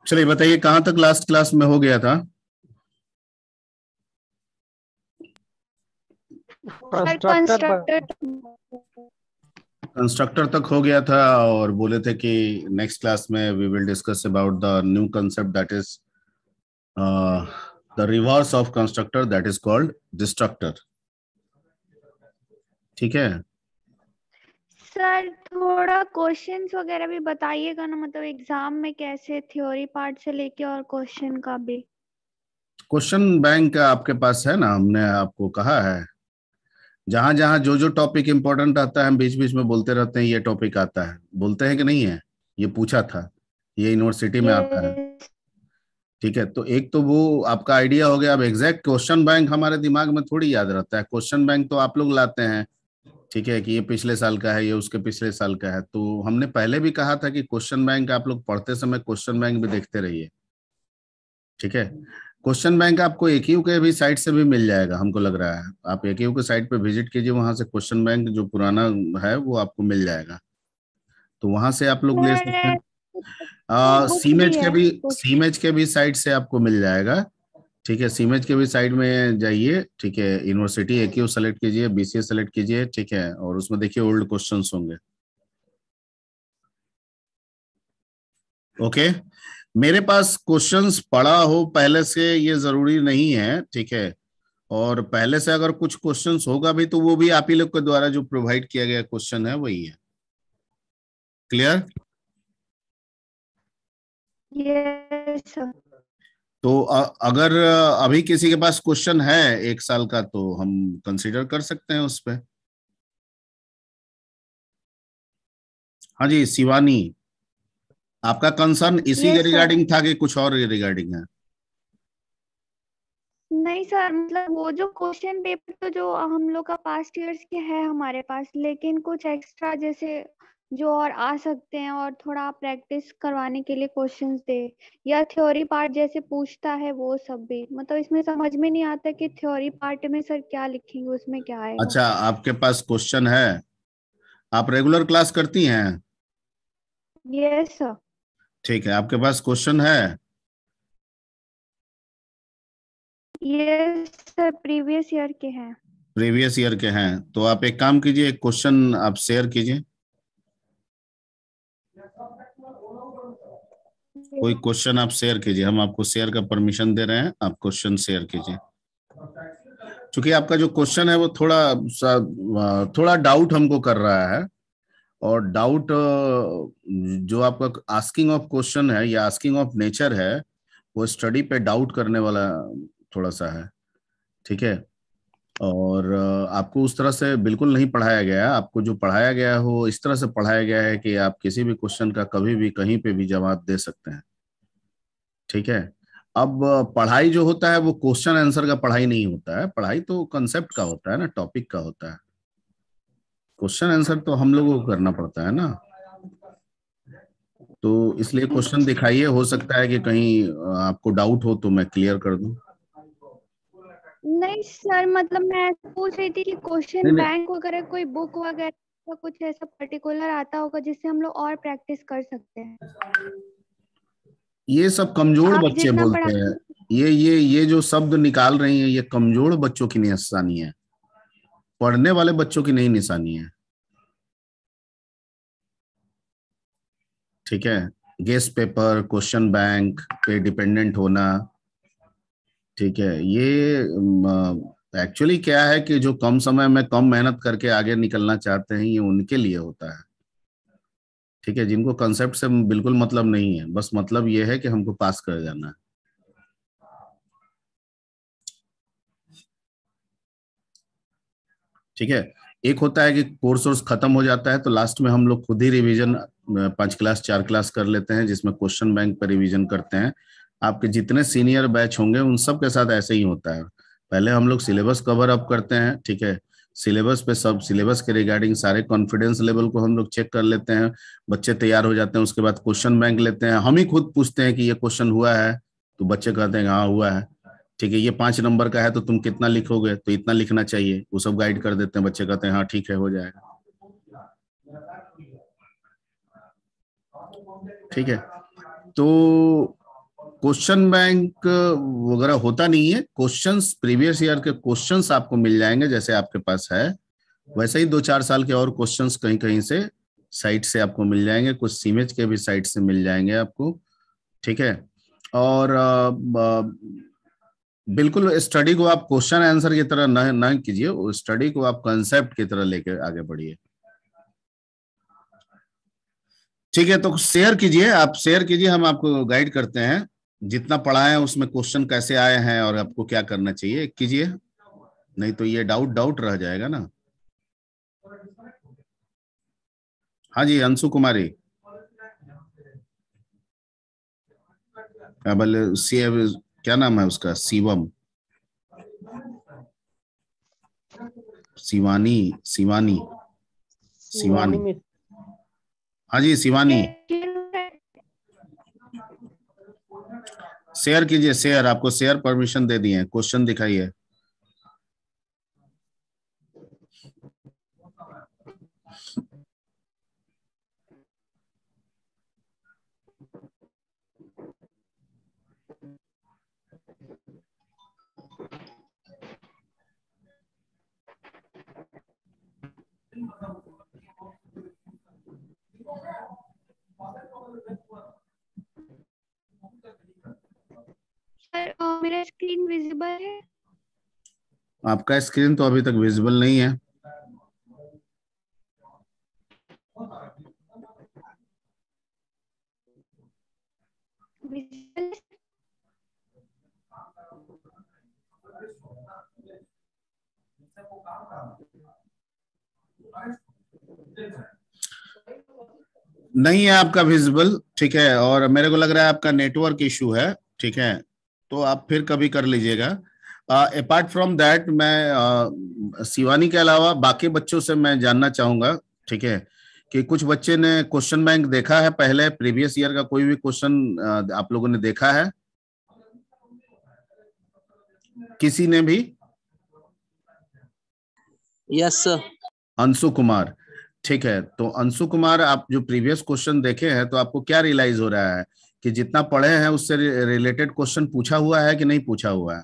चलिए बताइए कहां तक लास्ट क्लास में हो गया था? कंस्ट्रक्टर कंस्ट्रक्टर तक हो गया था और बोले थे कि नेक्स्ट क्लास में we will discuss about the new concept that is the reverse of constructor that is called destructor. ठीक है सर, थोड़ा क्वेश्चंस वगैरह भी बताइएगा ना, मतलब एग्जाम में कैसे थ्योरी पार्ट से लेके और क्वेश्चन का भी। क्वेश्चन बैंक आपके पास है ना, हमने आपको कहा है जहां जहां जो जो टॉपिक इंपॉर्टेंट आता है हम बीच बीच में बोलते रहते हैं, ये टॉपिक आता है, बोलते हैं कि नहीं है? ये पूछा था, ये यूनिवर्सिटी में आता है। ये ठीक है, तो एक तो वो आपका आइडिया हो गया। अब एग्जैक्ट क्वेश्चन बैंक हमारे दिमाग में थोड़ी याद रहता है, क्वेश्चन बैंक तो आप लोग लाते हैं। ठीक है कि ये पिछले साल का है, ये उसके पिछले साल का है। तो हमने पहले भी कहा था कि क्वेश्चन बैंक आप लोग पढ़ते समय क्वेश्चन बैंक भी देखते रहिए। ठीक है, क्वेश्चन बैंक आपको एकेयू के भी साइट से भी मिल जाएगा, हमको लग रहा है। आप एकेयू के साइट पे विजिट कीजिए, वहां से क्वेश्चन बैंक जो पुराना है वो आपको मिल जाएगा, तो वहां से आप लोग ले सकते सर, हैं। बुक भी सीमेज के है भी कुछ। सीमेज के भी साइट से आपको मिल जाएगा। ठीक है, सीमेज के भी साइड में जाइए। ठीक है, यूनिवर्सिटी एकेयू सेलेक्ट कीजिए, बीसीए सेलेक्ट कीजिए। ठीक है, और उसमें देखिए ओल्ड क्वेश्चंस होंगे। ओके, मेरे पास क्वेश्चंस पढ़ा हो पहले से ये जरूरी नहीं है। ठीक है, और पहले से अगर कुछ क्वेश्चंस होगा भी तो वो भी आप ही लोग के द्वारा जो प्रोवाइड किया गया क्वेश्चन है वही है। क्लियर? Yes sir. तो अगर अभी किसी के पास क्वेश्चन है 1 साल का तो हम कंसीडर कर सकते हैं उस पे। हाँ जी शिवानी, आपका कंसर्न इसी के यस सर। रिगार्डिंग था कि कुछ और रिगार्डिंग है? नहीं सर, मतलब वो जो क्वेश्चन पेपर तो जो हम लोग का पास्ट ईयर्स के है हमारे पास, लेकिन कुछ एक्स्ट्रा जैसे जो और आ सकते हैं और थोड़ा प्रैक्टिस करवाने के लिए क्वेश्चंस दे, या थ्योरी पार्ट जैसे पूछता है वो सब भी। मतलब इसमें समझ में नहीं आता कि थ्योरी पार्ट में सर क्या लिखेंगे, उसमें क्या आएगा। अच्छा, आपके पास क्वेश्चन है? आप रेगुलर क्लास करती हैं? Yes sir. ठीक है, आपके पास क्वेश्चन है? यस सर, प्रीवियस ईयर के हैं। प्रीवियस ईयर के हैं तो आप एक काम कीजिए, एक क्वेश्चन आप शेयर कीजिए। कोई क्वेश्चन आप शेयर कीजिए, हम आपको शेयर का परमिशन दे रहे हैं, आप क्वेश्चन शेयर कीजिए। क्योंकि आपका जो क्वेश्चन है वो थोड़ा डाउट हमको कर रहा है। और डाउट जो आपका आस्किंग ऑफ क्वेश्चन है या आस्किंग ऑफ नेचर है, वो स्टडी पे डाउट करने वाला थोड़ा सा है। ठीक है, और आपको उस तरह से बिल्कुल नहीं पढ़ाया गया है। आपको जो पढ़ाया गया है वो इस तरह से पढ़ाया गया है कि आप किसी भी क्वेश्चन का कभी भी कहीं पे भी जवाब दे सकते हैं। ठीक है, अब पढ़ाई जो होता है वो क्वेश्चन आंसर का पढ़ाई नहीं होता है, पढ़ाई तो कंसेप्ट का होता है ना, टॉपिक का होता है। क्वेश्चन आंसर तो हम लोगों को करना पड़ता है ना। तो इसलिए क्वेश्चन दिखाइए, हो सकता है कि कहीं आपको डाउट हो तो मैं क्लियर कर दूं। नहीं सर, मतलब मैं पूछ रही थी कि क्वेश्चन नहीं नहीं, बैंक वगैरह कोई बुक वगैरह का कुछ ऐसा पर्टिकुलर आता होगा जिससे हम लोग और प्रैक्टिस कर सकते हैं। ये सब कमजोर आप बच्चे जितना बोलते हैं। पढ़ाते ये जो शब्द निकाल रही हैं ये कमजोर बच्चों की निशानी है, पढ़ने वाले बच्चों की नहीं निशानी है। ठीक है, गेस्ट पेपर, क्वेश्चन बैंक पे डिपेंडेंट होना। ठीक है, ये एक्चुअली क्या है कि जो कम समय में कम मेहनत करके आगे निकलना चाहते हैं ये उनके लिए होता है। ठीक है, जिनको कंसेप्ट से बिल्कुल मतलब नहीं है, बस मतलब ये है कि हमको पास कर जाना है। ठीक है, एक होता है कि कोर्स वोर्स खत्म हो जाता है तो लास्ट में हम लोग खुद ही रिवीजन 5 क्लास 4 क्लास कर लेते हैं, जिसमें क्वेश्चन बैंक पर रिवीजन करते हैं। आपके जितने सीनियर बैच होंगे उन सब के साथ ऐसे ही होता है। पहले हम लोग सिलेबस कवर अप करते हैं। ठीक है, सिलेबस पे सब सिलेबस के रिगार्डिंग सारे कॉन्फिडेंस लेवल को हम लोग चेक कर लेते हैं। बच्चे तैयार हो जाते हैं, उसके बाद क्वेश्चन बैंक लेते हैं। हम ही खुद पूछते हैं कि ये क्वेश्चन हुआ है, तो बच्चे कहते हैं हाँ हुआ है। ठीक है, ये 5 नंबर का है तो तुम कितना लिखोगे, तो इतना लिखना चाहिए, वो सब गाइड कर देते हैं। बच्चे कहते हैं हाँ ठीक है हो जाएगा। ठीक है, तो क्वेश्चन बैंक वगैरह होता नहीं है। क्वेश्चंस, प्रीवियस ईयर के क्वेश्चंस आपको मिल जाएंगे, जैसे आपके पास है वैसे ही 2-4 साल के और क्वेश्चंस कहीं कहीं से साइट से आपको मिल जाएंगे, कुछ सीमेज के भी साइट से मिल जाएंगे आपको। ठीक है, और बिल्कुल स्टडी को आप क्वेश्चन आंसर की तरह न कीजिए, स्टडी को आप कंसेप्ट की तरह लेकर आगे बढ़िए। ठीक है, तो शेयर कीजिए, आप शेयर कीजिए, हम आपको गाइड करते हैं। जितना पढ़ा है उसमें क्वेश्चन कैसे आए हैं और आपको क्या करना चाहिए कीजिए, नहीं तो ये डाउट डाउट रह जाएगा ना। हाँ जी, अंशु कुमारी, क्या नाम है उसका? शिवम, शिवानी, शिवानी, शिवानी, हाँ जी शिवानी, शेयर कीजिए, शेयर, आपको शेयर परमिशन दे दिए, क्वेश्चन दिखाइए। सर मेरा स्क्रीन विजिबल है? आपका स्क्रीन तो अभी तक विजिबल नहीं है। विजिबल? नहीं है आपका विजिबल, ठीक है, और मेरे को लग रहा है आपका नेटवर्क इशू है। ठीक है, तो आप फिर कभी कर लीजिएगा। अपार्ट फ्रॉम दैट, मैं शिवानी के अलावा बाकी बच्चों से मैं जानना चाहूंगा, ठीक है, कि कुछ बच्चे ने क्वेश्चन बैंक देखा है पहले, प्रीवियस ईयर का कोई भी क्वेश्चन आप लोगों ने देखा है? किसी ने भी? Yes sir. अंशु कुमार, ठीक है, तो अंशु कुमार, आप जो प्रीवियस क्वेश्चन देखे हैं तो आपको क्या रियलाइज हो रहा है कि जितना पढ़े हैं उससे रिलेटेड क्वेश्चन पूछा हुआ है कि नहीं पूछा हुआ है?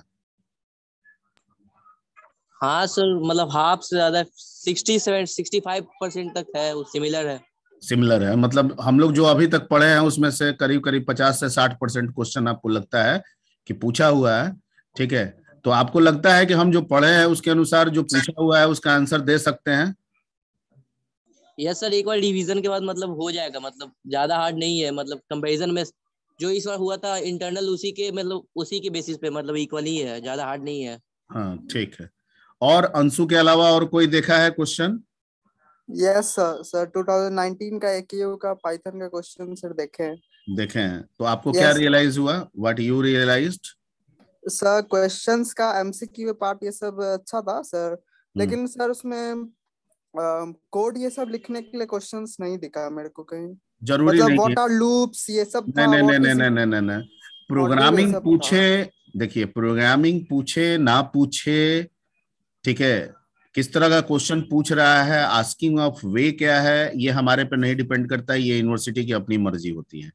हाँ सर, मतलब हाफ से ज्यादा 65% तक है, वो सिमिलर है। सिमिलर है, मतलब हम लोग जो अभी तक पढ़े हैं उसमें से करीब करीब 50 से 60% क्वेश्चन आपको लगता है कि पूछा हुआ है। ठीक है, तो आपको लगता है कि हम जो पढ़े हैं उसके अनुसार जो पूछा हुआ है उसका आंसर दे सकते हैं? यस सर, एक बार रिवीजन के बाद मतलब हो जाएगा, मतलब ज्यादा हार्ड नहीं है, मतलब कंपैरिजन में जो इस बार हुआ था इंटरनल उसी के मतलब उसी के बेसिस पे मतलब इक्वल ही है, ज्यादा हार्ड नहीं है। हाँ ठीक है, और अंशु के अलावा और कोई देखा है क्वेश्चन? यस सर, सर 2019 का AQ का पाइथन का क्वेश्चन सर देखे हैं। देखे हैं, तो आपको क्या रियलाइज हुआ? What you realized? Sir questions का MCQ पार्ट ये सब अच्छा था सर, लेकिन सर उसमें कोड ये सब लिखने के लिए क्वेश्चंस नहीं दिखा मेरे को कहीं। जरूरी मतलब नहीं व्हाट है। आर लूप्स ये सब था। नहीं नहीं नहीं नहीं नहीं नहीं नहीं, प्रोग्रामिंग पूछे, देखिए प्रोग्रामिंग पूछे ना पूछे, ठीक है, किस तरह का क्वेश्चन पूछ रहा है, आस्किंग ऑफ वे क्या है, ये हमारे पे नहीं डिपेंड करता है, ये यूनिवर्सिटी की अपनी मर्जी होती है।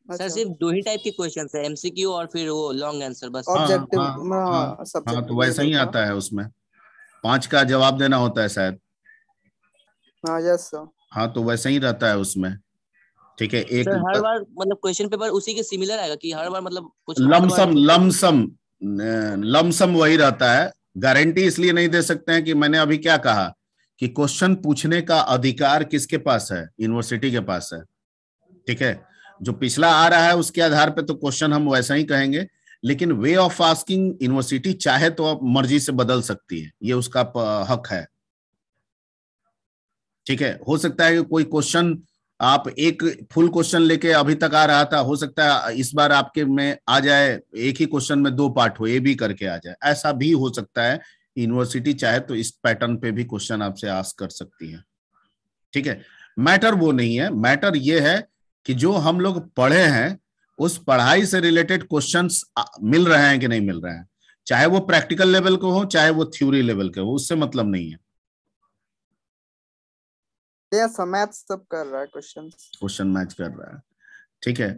सर सिर्फ 2 ही टाइप के क्वेश्चन है, MCQ और फिर वो लॉन्ग आंसर बस। ऑब्जेक्टिव, हाँ, तो वैसा ही आता है उसमें, 5 का जवाब देना होता है शायद। हाँ यस सर। हाँ, तो वैसा ही रहता है उसमें। ठीक है, एक सर हर बार मतलब क्वेश्चन पेपर उसी के सिमिलर आएगा कि हर बार मतलब कुछ लमसम वही रहता है। गारंटी इसलिए नहीं दे सकते हैं कि मैंने अभी क्या कहा कि क्वेश्चन पूछने का अधिकार किसके पास है? यूनिवर्सिटी के पास है। ठीक है, जो पिछला आ रहा है उसके आधार पे तो क्वेश्चन हम वैसा ही कहेंगे, लेकिन वे ऑफ आस्किंग यूनिवर्सिटी चाहे तो आप मर्जी से बदल सकती है, ये उसका हक है। ठीक है, हो सकता है कि कोई क्वेश्चन आप एक फुल क्वेश्चन लेके अभी तक आ रहा था, हो सकता है इस बार आपके में आ जाए एक ही क्वेश्चन में 2 पार्ट हो, ये भी करके आ जाए, ऐसा भी हो सकता है। यूनिवर्सिटी चाहे तो इस पैटर्न पे भी क्वेश्चन आपसे आस्क कर सकती है। ठीक है, मैटर वो नहीं है, मैटर ये है कि जो हम लोग पढ़े हैं उस पढ़ाई से रिलेटेड क्वेश्चंस मिल रहे हैं कि नहीं मिल रहे हैं, चाहे वो प्रैक्टिकल लेवल के हो चाहे वो थ्योरी लेवल के हो, उससे मतलब नहीं है। यस सर, मैथ सब कर रहा है, क्वेश्चन मैच कर रहा है। ठीक है,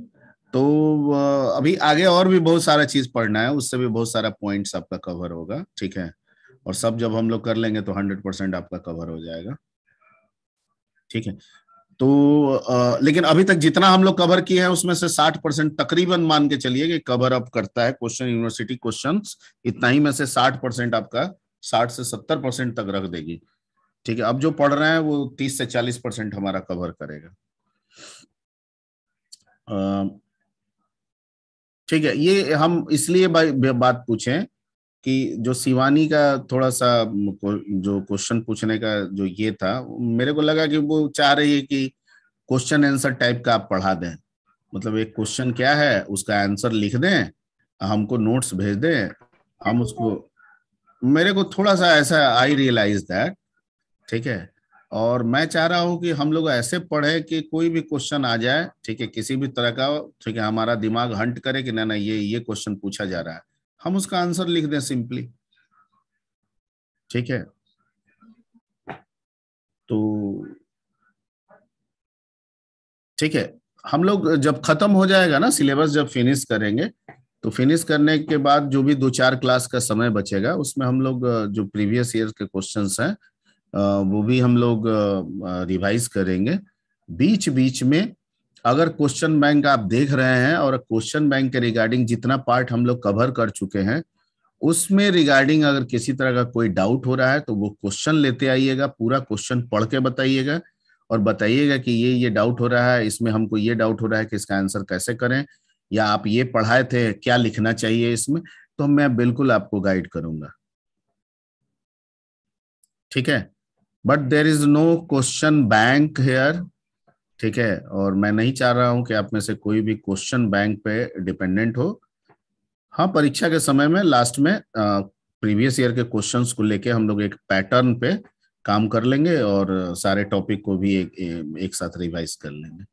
तो अभी आगे और भी बहुत सारा चीज पढ़ना है, उससे भी बहुत सारा पॉइंट्स आपका कवर होगा। ठीक है, और सब जब हम लोग कर लेंगे तो 100% आपका कवर हो जाएगा। ठीक है, तो लेकिन अभी तक जितना हम लोग कवर किए हैं उसमें से 60% तकरीबन मान के चलिए कि कवर अप करता है क्वेश्चन, यूनिवर्सिटी क्वेश्चंस इतना ही में से 60% आपका 60 से 70% तक रख देगी। ठीक है, अब जो पढ़ रहे हैं वो 30 से 40% हमारा कवर करेगा। ठीक है, ये हम इसलिए बात पूछें कि जो शिवानी का थोड़ा सा जो क्वेश्चन पूछने का जो ये था, मेरे को लगा कि वो चाह रही है कि क्वेश्चन आंसर टाइप का आप पढ़ा दें। मतलब एक क्वेश्चन क्या है उसका आंसर लिख दें, हमको नोट्स भेज दें, हम उसको, मेरे को थोड़ा सा ऐसा आई रियलाइज दैट। ठीक है, और मैं चाह रहा हूँ कि हम लोग ऐसे पढ़े कि कोई भी क्वेश्चन आ जाए, ठीक है, किसी भी तरह का, ठीक है, हमारा दिमाग हंट करे कि ना ना ये क्वेश्चन पूछा जा रहा है, हम उसका आंसर लिख दें सिंपली। ठीक है, तो ठीक है, हम लोग जब खत्म हो जाएगा ना सिलेबस, जब फिनिश करेंगे तो फिनिश करने के बाद जो भी 2-4 क्लास का समय बचेगा उसमें हम लोग जो प्रीवियस ईयर के क्वेश्चंस हैं वो भी हम लोग रिवाइज करेंगे। बीच बीच में अगर क्वेश्चन बैंक आप देख रहे हैं और क्वेश्चन बैंक के रिगार्डिंग जितना पार्ट हम लोग कवर कर चुके हैं उसमें रिगार्डिंग अगर किसी तरह का कोई डाउट हो रहा है तो वो क्वेश्चन लेते आइएगा, पूरा क्वेश्चन पढ़ के बताइएगा और बताइएगा कि ये डाउट हो रहा है, इसमें हमको ये डाउट हो रहा है कि इसका आंसर कैसे करें, या आप ये पढ़ाए थे क्या लिखना चाहिए इसमें, तो मैं बिल्कुल आपको गाइड करूंगा। ठीक है, but there is no question bank here. ठीक है, और मैं नहीं चाह रहा हूं कि आप में से कोई भी क्वेश्चन बैंक पे डिपेंडेंट हो। हाँ, परीक्षा के समय में लास्ट में प्रीवियस ईयर के क्वेश्चंस को लेके हम लोग एक पैटर्न पे काम कर लेंगे और सारे टॉपिक को भी एक साथ रिवाइज कर लेंगे।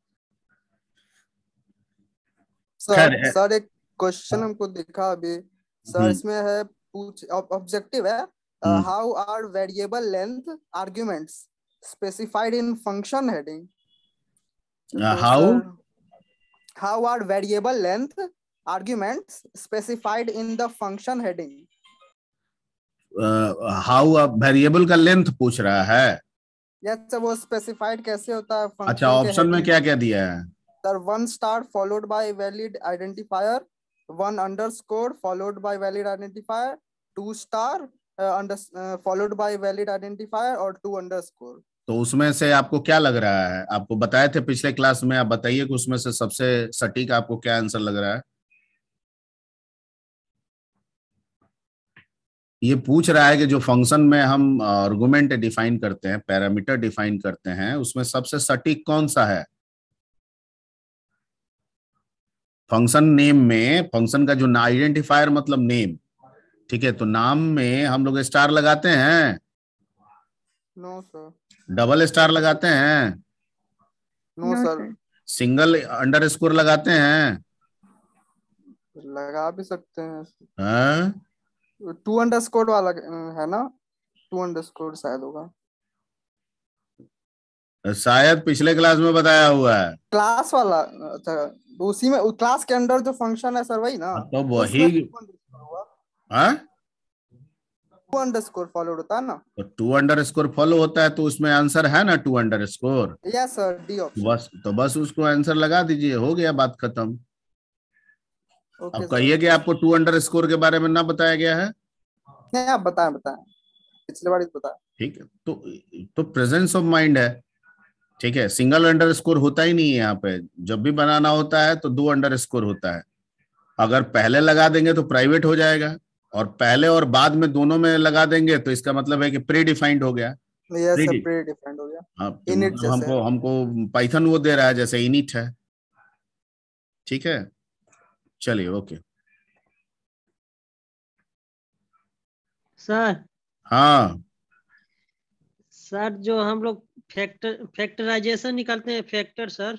सर एक क्वेश्चन हमको दिखा अभी सर, इसमें है ऑब्जेक्टिव है, how are variable length arguments specified in function heading. How are variable length arguments specified in the function heading। How variable का लेंथ पूछ रहा है। यस, वो स्पेसिफाइड कैसे होता है फंक्शन। अच्छा, ऑप्शन में क्या क्या दिया है sir? 1 star followed by valid identifier, 1 underscore followed by valid identifier, 2 star followed by valid identifier और 2 अंडरस्कोर। तो उसमें से आपको क्या लग रहा है? आपको बताए थे पिछले क्लास में, आप बताइए कि उसमें से सबसे सटीक आपको क्या आंसर लग रहा है। ये पूछ रहा है कि जो फंक्शन में हम आर्गुमेंट डिफाइन करते हैं, पैरामीटर डिफाइन करते हैं, उसमें सबसे सटीक कौन सा है। फंक्शन नेम में, फंक्शन का जो आइडेंटिफायर मतलब नेम, ठीक है, तो नाम में हम लोग स्टार लगाते हैं? No sir. डबल स्टार लगाते हैं? No sir. सिंगल अंडरस्कोर लगाते हैं? लगा भी सकते हैं। हाँ? 2 अंडरस्कोर वाला है ना, 2 अंडरस्कोर शायद होगा, शायद पिछले क्लास में बताया हुआ है। क्लास वाला। अच्छा, उसी में क्लास के अंदर जो फंक्शन है सर वही ना, तो वही। हाँ, 2 अंडरस्कोर फॉलो होता है ना, तो 2 अंडरस्कोर फॉलो होता है तो उसमें आंसर है ना 2 underscore. Yes sir, D option. बस उसको आंसर लगा दीजिए, हो गया, बात खत्म। अब कहिए कि आपको 2 अंडरस्कोर के बारे में ना बताया गया है। नहीं, आप बताएं पिछले बार बताया। ठीक है, तो प्रेजेंस ऑफ माइंड है। ठीक है, सिंगल अंडरस्कोर होता ही नहीं है यहाँ पे, जब भी बनाना होता है तो 2 अंडरस्कोर होता है। अगर पहले लगा देंगे तो प्राइवेट हो जाएगा, और पहले और बाद में दोनों में लगा देंगे तो इसका मतलब है कि प्री डिफाइंड हो गया। यस सर, प्री डिफाइंड हो गया। हाँ, तो मतलब हमको पाइथन वो दे रहा है जैसे इनिट है। ठीक है, चलिए, ओके सर। हाँ सर, जो हम लोग फैक्टराइजेशन निकालते हैं, फैक्टर सर,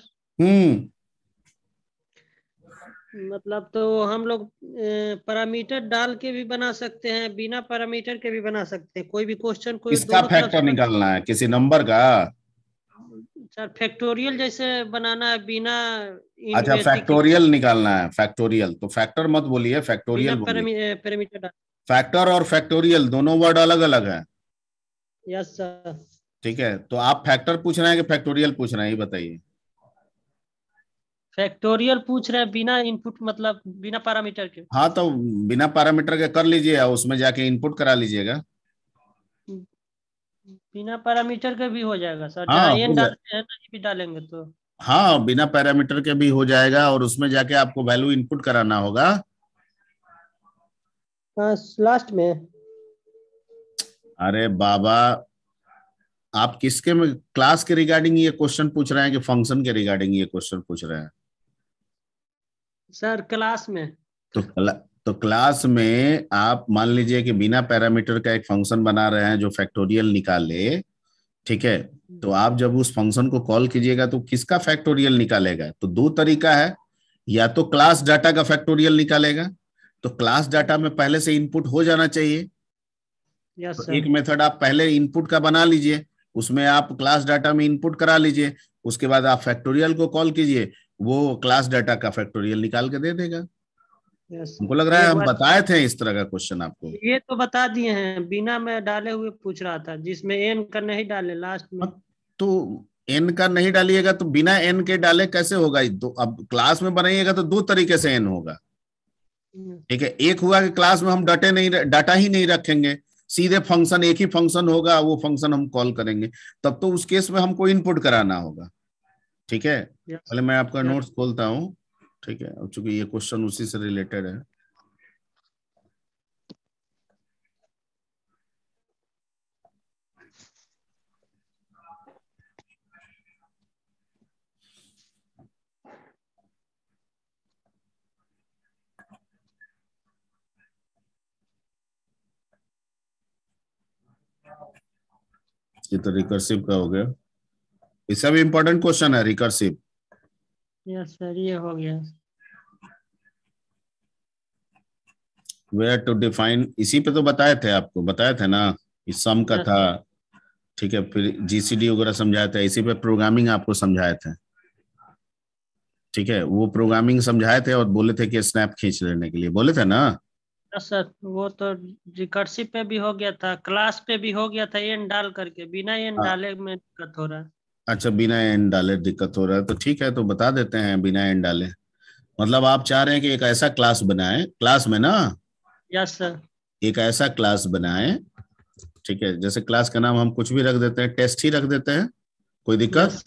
मतलब तो हम लोग पैरामीटर डाल के भी बना सकते हैं, बिना पैरामीटर के भी बना सकते हैं। कोई भी क्वेश्चन, कोई किसका फैक्टर निकालना है? किसी नंबर का? सर फैक्टोरियल जैसे बनाना है बिना अच्छा, फैक्टोरियल निकालना है, फैक्टोरियल तो फैक्टर मत बोलिए, फैक्टोरियल बोलिए। पैरामीटर। फैक्टर और फैक्टोरियल दोनों वर्ड अलग अलग है। Yes sir. ठीक है, तो आप फैक्टर पूछ रहे हैं कि फैक्टोरियल पूछ रहे हैं, ये बताइए। फैक्टोरियल पूछ रहे हैं बिना इनपुट मतलब बिना पैरामीटर के। हाँ, तो बिना पैरामीटर के कर लीजिए और उसमें जाके इनपुट करा लीजिएगा। बिना पैरामीटर के भी हो जाएगा सर, हाँ, जहाँ हो एन जाए। डालते हैं नहीं भी डालेंगे तो। हाँ, बिना पैरामीटर के भी हो जाएगा और उसमें जाके आपको वैल्यू इनपुट कराना होगा। हाँ लास्ट में। अरे बाबा, आप किसके में क्लास के रिगार्डिंग ये क्वेश्चन पूछ रहे हैं कि फंक्शन के रिगार्डिंग ये क्वेश्चन पूछ रहे हैं? सर क्लास में। तो तो क्लास में आप मान लीजिए कि बिना पैरामीटर का एक फंक्शन बना रहे हैं जो फैक्टोरियल निकाले। ठीक है, तो आप जब उस फंक्शन को कॉल कीजिएगा तो किसका फैक्टोरियल निकालेगा? तो दो तरीका है, या तो क्लास डाटा का फैक्टोरियल निकालेगा, तो क्लास डाटा में पहले से इनपुट हो जाना चाहिए। यस तो सर। एक मेथड आप पहले इनपुट का बना लीजिए, उसमें आप क्लास डाटा में इनपुट करा लीजिए, उसके बाद आप फैक्टोरियल को कॉल कीजिए, वो क्लास डाटा का फैक्टोरियल निकाल के दे देगा। यस हमको लग रहा है एक हम बार बताए थे इस तरह का क्वेश्चन आपको। ये तो बता दिए हैं, बिना मैं डाले हुए पूछ रहा था जिसमें एन का नहीं डाले लास्ट में। तो एन का नहीं डालिएगा तो बिना एन के डाले कैसे होगा? दो, अब क्लास में बनाइएगा तो दो तरीके से एन होगा। ठीक है, एक हुआ कि क्लास में हम डाटा ही नहीं रखेंगे, सीधे फंक्शन, एक ही फंक्शन होगा, वो फंक्शन हम कॉल करेंगे, तब तो उस केस में हमको इनपुट कराना होगा। ठीक है, पहले मैं आपका नोट्स खोलता हूँ। ठीक है, अब चूंकि ये क्वेश्चन उसी से रिलेटेड है। ये तो रिकर्सिव का हो गया, इसका भी इंपॉर्टेंट क्वेश्चन है रिकर्सिव। यस सर, ये हो गया। वेयर टू डिफाइन, इसी पे तो बताए थे, आपको बताया था ना, इस सम का था। ठीक है, फिर जीसीडी वगैरह समझाया था, इसी पे प्रोग्रामिंग आपको समझाए थे। ठीक है, वो प्रोग्रामिंग समझाए थे और बोले थे कि स्नैप खींच लेने के लिए बोले थे ना। सर वो तो रिकर्सिव पे भी हो गया था, क्लास पे भी हो गया था, एन डाल करके बिना एन हाँ, डाले में दिक्कत हो रहा है। अच्छा, बिना एन डाले दिक्कत हो रहा है, तो ठीक है, तो बता देते हैं बिना एन डाले। मतलब आप चाह रहे हैं कि एक ऐसा क्लास बनाए, क्लास में ना यस सर। एक ऐसा क्लास बनाए। ठीक है, जैसे क्लास का नाम हम कुछ भी रख देते हैं, टेस्ट ही रख देते हैं, कोई दिक्कत? यस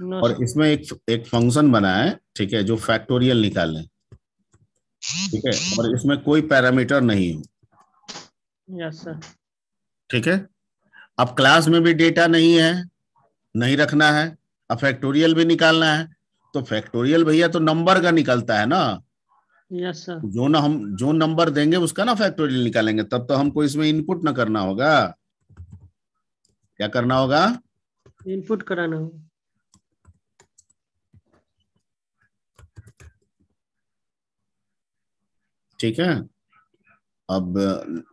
नो और सर। इसमें एक एक फंक्शन बनाए, ठीक है, जो फैक्टोरियल निकाले। ठीक है, और इसमें कोई पैरामीटर नहीं हो। Yes sir. ठीक है, अब क्लास में भी डेटा नहीं है, नहीं रखना है, अब फैक्टोरियल भी निकालना है, तो फैक्टोरियल भैया तो नंबर का निकलता है ना। Yes sir. जो नंबर देंगे उसका ना फैक्टोरियल निकालेंगे, तब तो हमको इसमें इनपुट ना करना होगा। क्या करना होगा? इनपुट कराना होगा। ठीक है, अब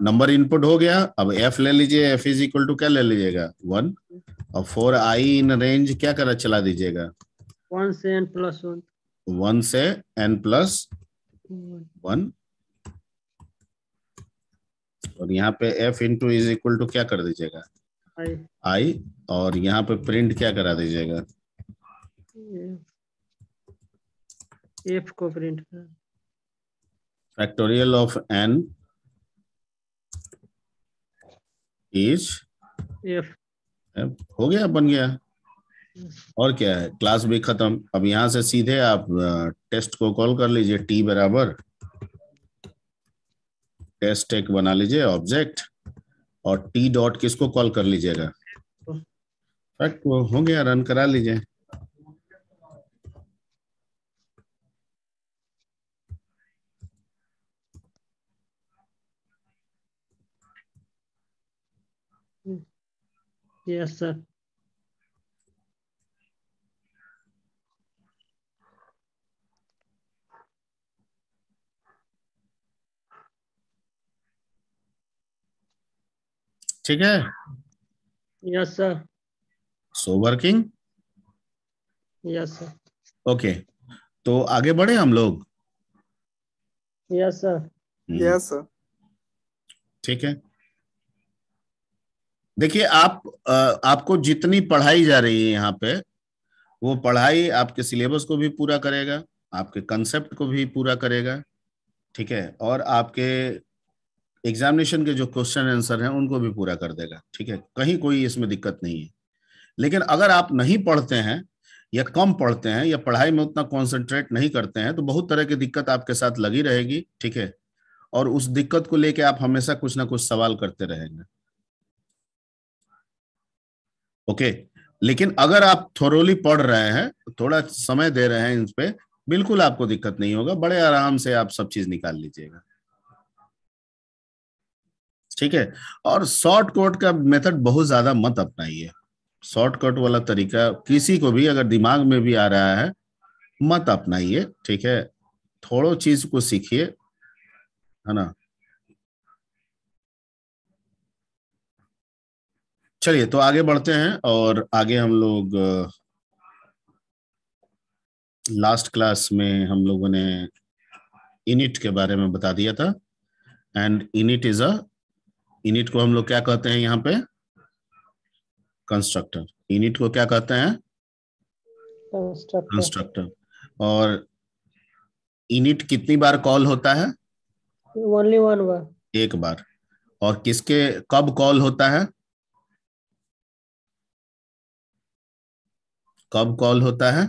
नंबर इनपुट हो गया, अब एफ ले लीजिए, एफ इज इक्वल टू क्या ले लीजिएगा? 1। और फॉर आई इन रेंज क्या कर चला दीजिएगा? 1 से n+1। 1 से n+1। और यहाँ पे F into is equal to क्या कर दीजिएगा? आई। और यहाँ पे प्रिंट क्या करा दीजिएगा? एफ को प्रिंट कर। Factorial of N is F. हो गया, बन गया। और क्या है, क्लास भी खत्म। अब यहाँ से सीधे आप टेस्ट को कॉल कर लीजिए, टी बराबर टेस्ट एक बना लीजिए ऑब्जेक्ट, और टी डॉट किसको कॉल कर लीजिएगा? फैक्ट, वो हो गया, रन करा लीजिए। Yes sir. ठीक है, yes sir. So working. Yes sir. Okay, तो आगे बढ़े हम लोग। Yes sir. Yes sir. ठीक है, देखिए आपको जितनी पढ़ाई जा रही है यहाँ पे, वो पढ़ाई आपके सिलेबस को भी पूरा करेगा, आपके कंसेप्ट को भी पूरा करेगा, ठीक है, और आपके एग्जामिनेशन के जो क्वेश्चन आंसर हैं उनको भी पूरा कर देगा, ठीक है, कहीं कोई इसमें दिक्कत नहीं है। लेकिन अगर आप नहीं पढ़ते हैं या कम पढ़ते हैं या पढ़ाई में उतना कॉन्सेंट्रेट नहीं करते हैं, तो बहुत तरह की दिक्कत आपके साथ लगी रहेगी, ठीक है, और उस दिक्कत को लेके आप हमेशा कुछ ना कुछ सवाल करते रहेंगे। ओके, लेकिन अगर आप थोरोली पढ़ रहे हैं, थोड़ा समय दे रहे हैं इन पे, बिल्कुल आपको दिक्कत नहीं होगा, बड़े आराम से आप सब चीज निकाल लीजिएगा, ठीक है। और शॉर्टकट का मेथड बहुत ज्यादा मत अपनाइए। शॉर्टकट वाला तरीका किसी को भी अगर दिमाग में भी आ रहा है मत अपनाइए, ठीक है, थोड़ो चीज को सीखिए, है ना। चलिए तो आगे बढ़ते हैं, और आगे हम लोग लास्ट क्लास में हम लोगों ने इनिट के बारे में बता दिया था। एंड इनिट को हम लोग क्या कहते हैं यहाँ पे, कंस्ट्रक्टर। इनिट को क्या कहते हैं, कंस्ट्रक्टर। और इनिट कितनी बार कॉल होता है, ओनली वन बार, एक बार। और किसके कब कॉल होता है, कब कॉल होता है,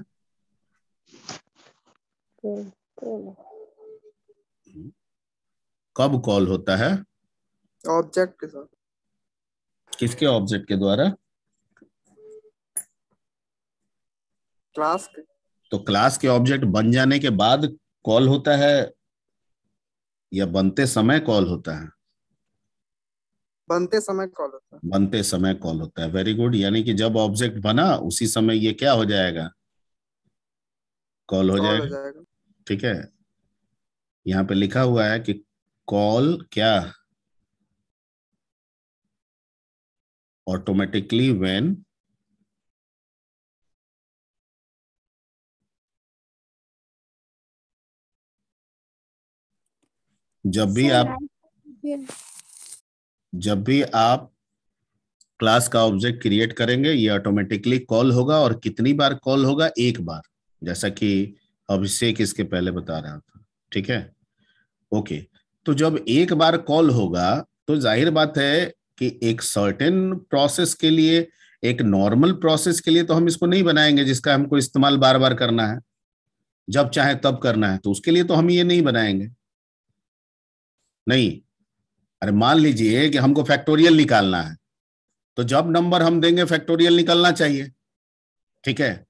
कब कॉल होता है, ऑब्जेक्ट के साथ। किसके ऑब्जेक्ट के द्वारा, क्लास के। तो क्लास के ऑब्जेक्ट बन जाने के बाद कॉल होता है या बनते समय कॉल होता है, बनते समय कॉल होता है। बनते समय कॉल होता है, वेरी गुड। यानी कि जब ऑब्जेक्ट बना उसी समय ये क्या हो जाएगा, कॉल हो जाएगा, ठीक है। यहाँ पे लिखा हुआ है कि कॉल क्या, ऑटोमेटिकली व्हेन जब भी आप क्लास का ऑब्जेक्ट क्रिएट करेंगे ये ऑटोमेटिकली कॉल होगा। और कितनी बार कॉल होगा, एक बार, जैसा कि अभिषेक इसके पहले बता रहा था, ठीक है। ओके, तो जब एक बार कॉल होगा तो जाहिर बात है कि एक सर्टेन प्रोसेस के लिए, एक नॉर्मल प्रोसेस के लिए तो हम इसको नहीं बनाएंगे जिसका हमको इस्तेमाल बार बार करना है, जब चाहे तब करना है, तो उसके लिए तो हम ये नहीं बनाएंगे, नहीं। अरे मान लीजिए कि हमको फैक्टोरियल निकालना है, तो जब नंबर हम देंगे फैक्टोरियल निकलना चाहिए, ठीक है।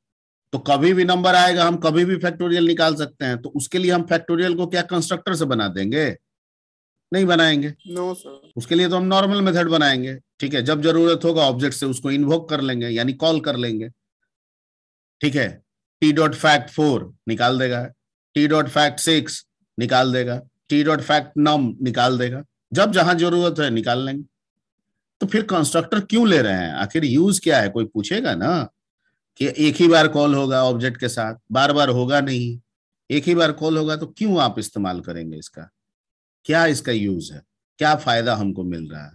तो कभी भी नंबर आएगा, हम कभी भी फैक्टोरियल निकाल सकते हैं, तो उसके लिए हम फैक्टोरियल को क्या कंस्ट्रक्टर से बना देंगे, नहीं बनाएंगे। No sir. उसके लिए तो हम नॉर्मल मेथड बनाएंगे, ठीक है। जब जरूरत होगा ऑब्जेक्ट से उसको इन्वोक कर लेंगे, यानी कॉल कर लेंगे, ठीक है। t.fact4 निकाल देगा, t.fact6 निकाल देगा, t.factnum निकाल देगा, जब जहां जरूरत है निकाल लेंगे। तो फिर कंस्ट्रक्टर क्यों ले रहे हैं, आखिर यूज क्या है, कोई पूछेगा ना कि एक ही बार कॉल होगा ऑब्जेक्ट के साथ, बार बार होगा नहीं, एक ही बार कॉल होगा, तो क्यों आप इस्तेमाल करेंगे इसका, क्या इसका यूज है, क्या फायदा हमको मिल रहा है।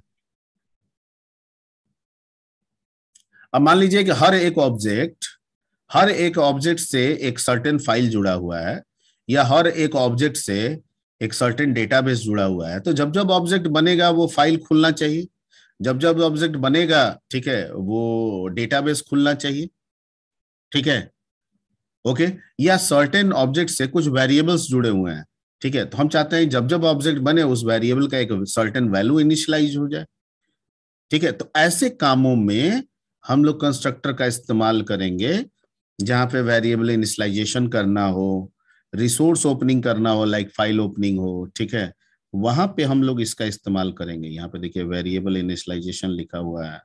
अब मान लीजिए कि हर एक ऑब्जेक्ट से एक सर्टेन फाइल जुड़ा हुआ है, या हर एक ऑब्जेक्ट से एक सर्टेन डेटाबेस जुड़ा हुआ है, तो जब जब ऑब्जेक्ट बनेगा वो फाइल खुलना चाहिए, जब जब ऑब्जेक्ट बनेगा, ठीक है, वो डेटाबेस खुलना चाहिए, ठीक है। ओके, या सर्टेन ऑब्जेक्ट से कुछ वेरिएबल्स जुड़े हुए हैं, ठीक है, तो हम चाहते हैं जब जब ऑब्जेक्ट बने उस वेरिएबल का एक सर्टेन वैल्यू इनिशियलाइज हो जाए, ठीक है। तो ऐसे कामों में हम लोग कंस्ट्रक्टर का इस्तेमाल करेंगे, जहां पे वेरिएबल इनिशियलाइजेशन करना हो, रिसोर्स ओपनिंग करना हो, लाइक फाइल ओपनिंग हो, ठीक है, वहां पे हम लोग इसका इस्तेमाल करेंगे। यहाँ पे देखिए वेरिएबल इनिशियलाइजेशन लिखा हुआ है,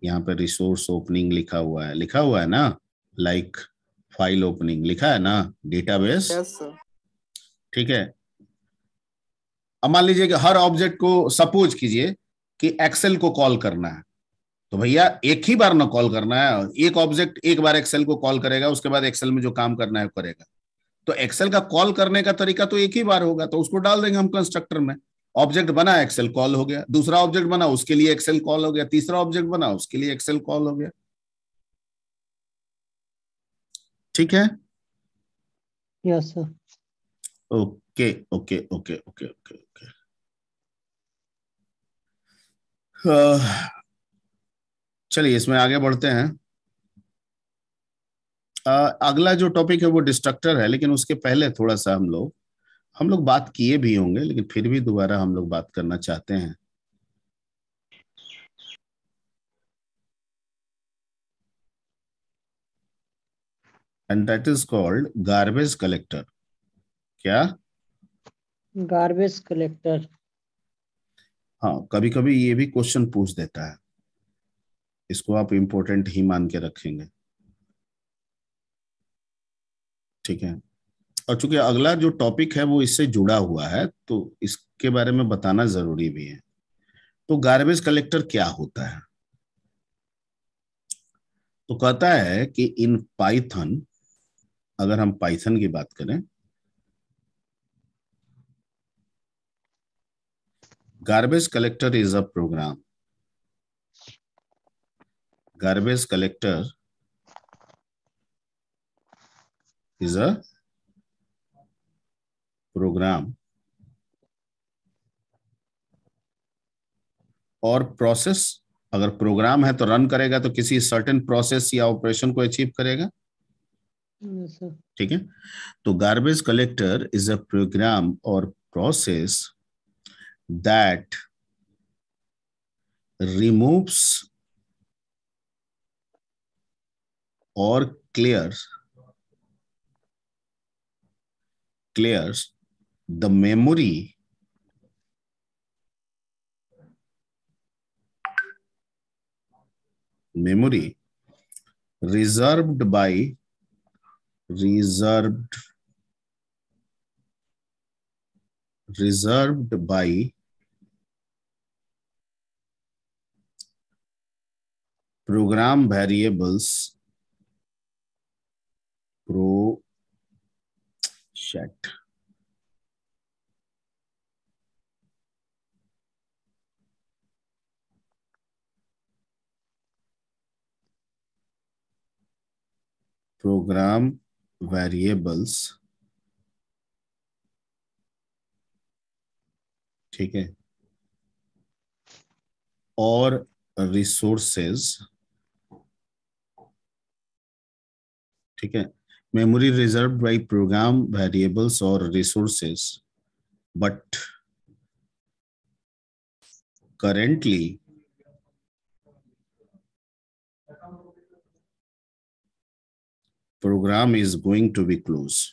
यहाँ पे रिसोर्स ओपनिंग लिखा हुआ है ना, लाइक फाइल ओपनिंग लिखा है ना, डेटाबेस, ठीक है। अब मान लीजिए कि हर ऑब्जेक्ट को, सपोज कीजिए कि एक्सेल को कॉल करना है, तो भैया एक ही बार ना कॉल करना है, एक ऑब्जेक्ट एक बार एक्सेल को कॉल करेगा, उसके बाद एक्सेल में जो काम करना है वो करेगा। तो एक्सेल का कॉल करने का तरीका तो एक ही बार होगा, तो उसको डाल देंगे हम कंस्ट्रक्टर में। ऑब्जेक्ट बना, एक्सेल कॉल हो गया, दूसरा ऑब्जेक्ट बना, उसके लिए एक्सेल कॉल हो गया, तीसरा ऑब्जेक्ट बना, उसके लिए एक्सेल कॉल हो गया। ठीक है? Yes sir. Okay okay okay okay okay okay. चलिए इसमें आगे बढ़ते हैं। अगला जो टॉपिक है वो डिस्ट्रक्टर है, लेकिन उसके पहले थोड़ा सा हम लोग बात किए भी होंगे, लेकिन फिर भी दोबारा हम लोग बात करना चाहते हैं। And that is called garbage collector. क्या? Garbage collector. हाँ, कभी कभी ये भी क्वेश्चन पूछ देता है, इसको आप इंपॉर्टेंट ही मान के रखेंगे। ठीक है? और चूंकि अगला जो टॉपिक है वो इससे जुड़ा हुआ है, तो इसके बारे में बताना जरूरी भी है। तो गार्बेज कलेक्टर क्या होता है? तो कहता है कि इन पाइथन, अगर हम पाइथन की बात करें, garbage collector is a program. Garbage collector is a program और प्रोसेस, अगर प्रोग्राम है तो रन करेगा, तो किसी सर्टेन प्रोसेस या ऑपरेशन को अचीव करेगा। Yes sir. ठीक है? तो garbage collector is a program और process that removes or clears the memory reserved by program variables program variables, ठीक है, और रिसोर्सेज। ठीक है? Memory reserve by program variables और resources, but currently program is going to be closed.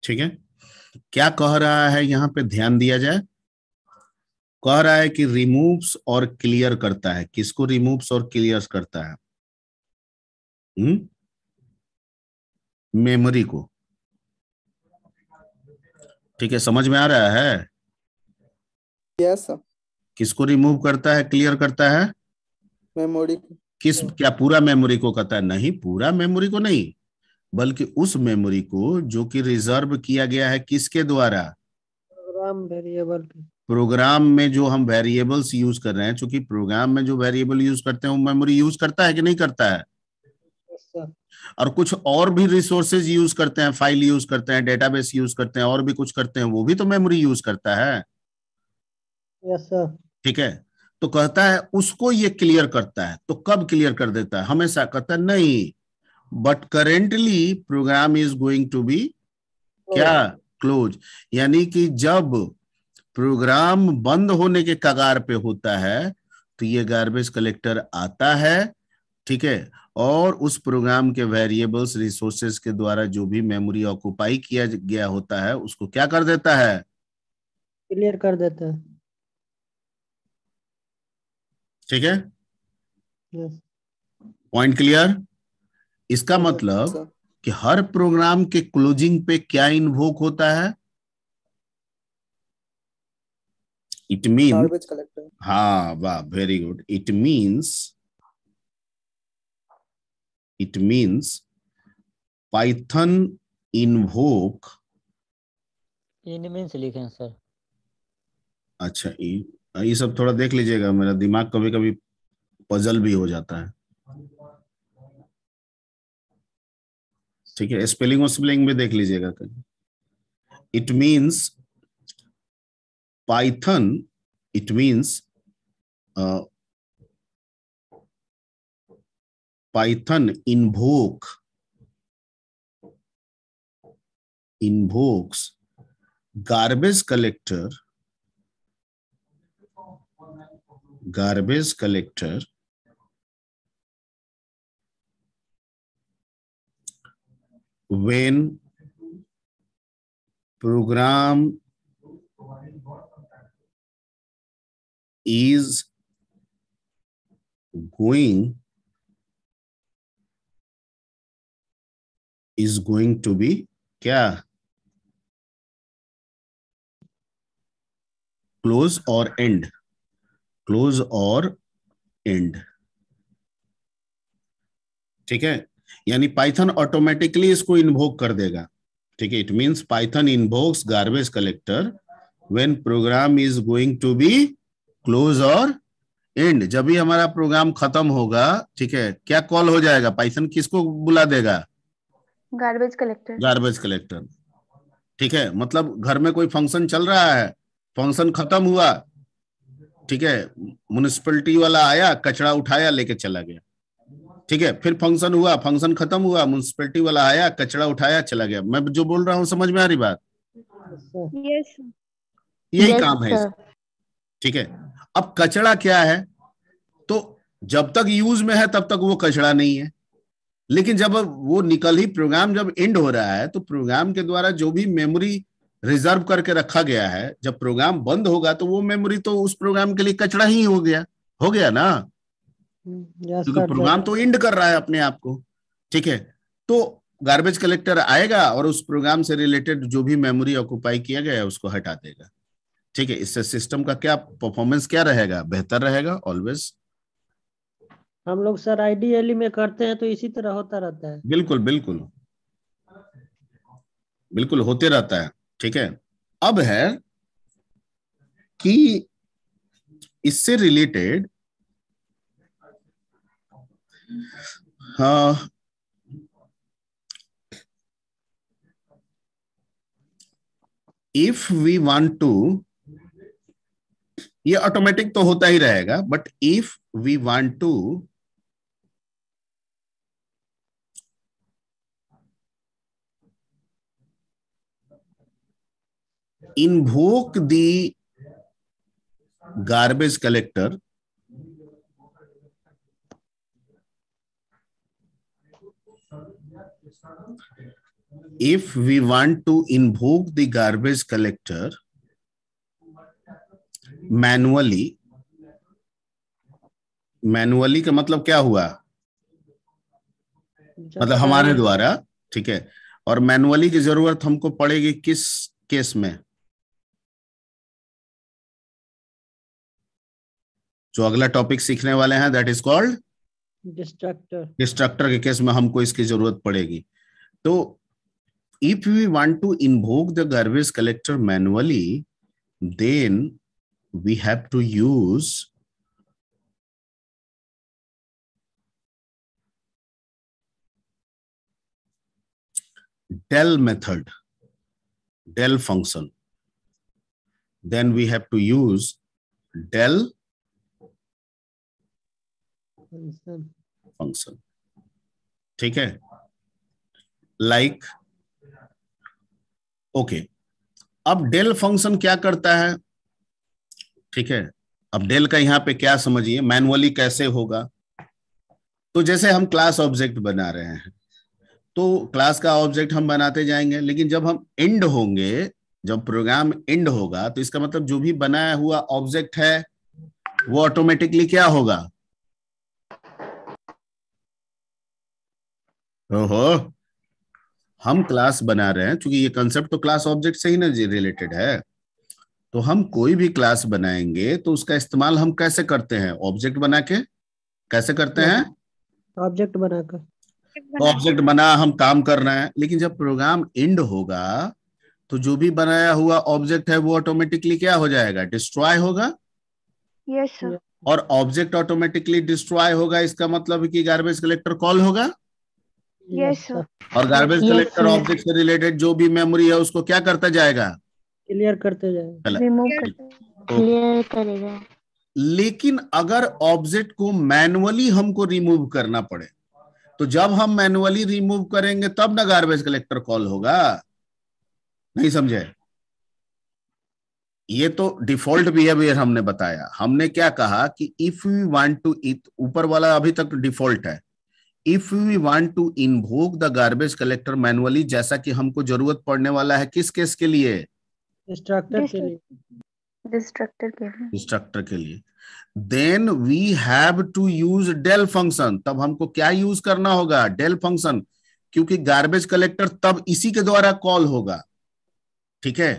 ठीक है? क्या कह रहा है यहां पे, ध्यान दिया जाए। कह रहा है कि रिमूव्स और क्लियर करता है। किसको रिमूव्स और क्लियर करता है? मेमोरी को। ठीक है? समझ में आ रहा है? Yes sir. किसको रिमूव करता है, क्लियर करता है? मेमोरी। किस, क्या पूरा मेमोरी को कहता है? नहीं, पूरा मेमोरी को नहीं, बल्कि उस मेमोरी को जो कि रिजर्व किया गया है किसके द्वारा? Programme variable. प्रोग्राम में जो हम वेरिएबल्स यूज कर रहे हैं, चूंकि प्रोग्राम में जो वेरिएबल यूज करते हैं वो मेमोरी यूज करता है कि नहीं करता है? Yes sir. और कुछ और भी रिसोर्सेज यूज करते हैं, फाइल यूज करते हैं, डेटाबेस यूज करते हैं, और भी कुछ करते हैं, वो भी तो मेमोरी यूज करता है। Yes sir. ठीक है? तो कहता है उसको ये क्लियर करता है। तो कब क्लियर कर देता है? हमेशा कहता है नहीं, but currently program is going to be क्या? क्लोज। यानी कि जब प्रोग्राम बंद होने के कगार पे होता है तो ये गार्बेज कलेक्टर आता है। ठीक है? और उस प्रोग्राम के वेरिएबल्स, रिसोर्सेज के द्वारा जो भी मेमोरी ऑक्युपाई किया गया होता है उसको क्या कर देता है? क्लियर कर देता है। ठीक है? यस। Point clear? इसका मतलब कि हर प्रोग्राम के क्लोजिंग पे क्या इन्वोक होता है? It mean, garbage collector. हाँ वाह, very good. It means Python invoke, in means लिखें सर। अच्छा ये सब थोड़ा देख लीजिएगा, मेरा दिमाग कभी कभी पजल भी हो जाता है। ठीक है, स्पेलिंग और स्पेलिंग में देख लीजिएगा कहीं। It means Python, it means Python invokes garbage collector when program is going to be क्या? क्लोज और एंड, क्लोज और एंड। ठीक है, यानी पाइथन ऑटोमेटिकली इसको इन्वोक कर देगा। ठीक है, it means Python invokes garbage collector when program is going to be close और एंड। जब भी हमारा प्रोग्राम खत्म होगा, ठीक है, क्या कॉल हो जाएगा? पाइथन किसको बुला देगा? Garbage collector. Garbage collector. ठीक है, मतलब घर में कोई फंक्शन चल रहा है, फंक्शन खत्म हुआ, ठीक है, म्युनिसिपैलिटी वाला आया, कचरा उठाया, लेके चला गया। ठीक है, फिर फंक्शन हुआ, फंक्शन खत्म हुआ, म्युनिसिपैलिटी वाला आया, कचरा उठाया, चला गया। मैं जो बोल रहा हूँ समझ में आ रही बात? यस, यही काम है इसका। ठीक है, अब कचरा क्या है? तो जब तक यूज में है तब तक वो कचरा नहीं है, लेकिन जब वो निकल ही, प्रोग्राम जब एंड हो रहा है, तो प्रोग्राम के द्वारा जो भी मेमोरी रिजर्व करके रखा गया है, जब प्रोग्राम बंद होगा तो वो मेमोरी तो उस प्रोग्राम के लिए कचरा ही हो गया ना, क्योंकि प्रोग्राम तो एंड कर रहा है अपने आप को। ठीक है, तो गार्बेज कलेक्टर आएगा और उस प्रोग्राम से रिलेटेड जो भी मेमोरी ऑक्युपाई किया गया है उसको हटा देगा। ठीक है, इससे सिस्टम का क्या परफॉर्मेंस क्या रहेगा? बेहतर रहेगा ऑलवेज। हम लोग सर आइडियली में करते हैं तो इसी तरह होता रहता है। बिल्कुल बिल्कुल बिल्कुल होते रहता है। ठीक है, अब है कि इससे related if we want to, ये ऑटोमेटिक तो होता ही रहेगा, but if we want to invoke the garbage collector, if we want to invoke the garbage collector manually का मतलब क्या हुआ? मतलब हमारे द्वारा। ठीक है, और मैनुअली की जरूरत हमको पड़ेगी किस केस में? जो अगला टॉपिक सीखने वाले हैं, दैट इज कॉल्ड डिस्ट्रक्टर के केस में हमको इसकी जरूरत पड़ेगी। तो if we want to invoke the garbage collector manually, then we have to use del method, del function. Then we have to use del function. ठीक है, लाइक ओके। अब del फंक्शन क्या करता है? ठीक है, अब del का यहां पे क्या समझिए, मैनुअली कैसे होगा? तो जैसे हम क्लास ऑब्जेक्ट बना रहे हैं, तो क्लास का ऑब्जेक्ट हम बनाते जाएंगे, लेकिन जब हम एंड होंगे, जब प्रोग्राम एंड होगा, तो इसका मतलब जो भी बनाया हुआ ऑब्जेक्ट है वो ऑटोमेटिकली क्या होगा? ओहो, हम क्लास बना रहे हैं, क्योंकि ये कंसेप्ट तो क्लास ऑब्जेक्ट से ही ना रिलेटेड है। तो हम कोई भी क्लास बनाएंगे तो उसका इस्तेमाल हम कैसे करते हैं? ऑब्जेक्ट बना के। कैसे करते हैं? ऑब्जेक्ट बनाकर। तो ऑब्जेक्ट बना, हम काम कर रहे हैं, लेकिन जब प्रोग्राम एंड होगा तो जो भी बनाया हुआ ऑब्जेक्ट है वो ऑटोमेटिकली क्या हो जाएगा? डिस्ट्रॉय होगा। Yes sir. और ऑब्जेक्ट ऑटोमेटिकली डिस्ट्रॉय होगा, इसका मतलब है कि गार्बेज कलेक्टर कॉल होगा। Yes sir. और garbage Yes, collector sir. Object से रिलेटेड जो भी मेमोरी है उसको क्या करता जाएगा? क्लियर करते जाएगा। चला। Remove okay. क्लियर करेगा। लेकिन अगर ऑब्जेक्ट को मैनुअली हमको रिमूव करना पड़े, तो जब हम मैनुअली रिमूव करेंगे तब ना गार्बेज कलेक्टर कॉल होगा। नहीं समझे? ये तो डिफॉल्ट बिहेवियर हमने बताया। हमने क्या कहा कि इफ वी वांट टू, ऊपर वाला अभी तक डिफॉल्ट है। If we want to invoke the garbage collector manually, जैसा कि हमको जरूरत पड़ने वाला है किस केस के लिए? डिस्ट्रक्टर के लिए। डिस्ट्रक्टर के लिए। डिस्ट्रक्टर के लिए। Then we have to use del function. तब हमको क्या यूज करना होगा? डेल फंक्शन, क्योंकि गार्बेज कलेक्टर तब इसी के द्वारा कॉल होगा। ठीक है,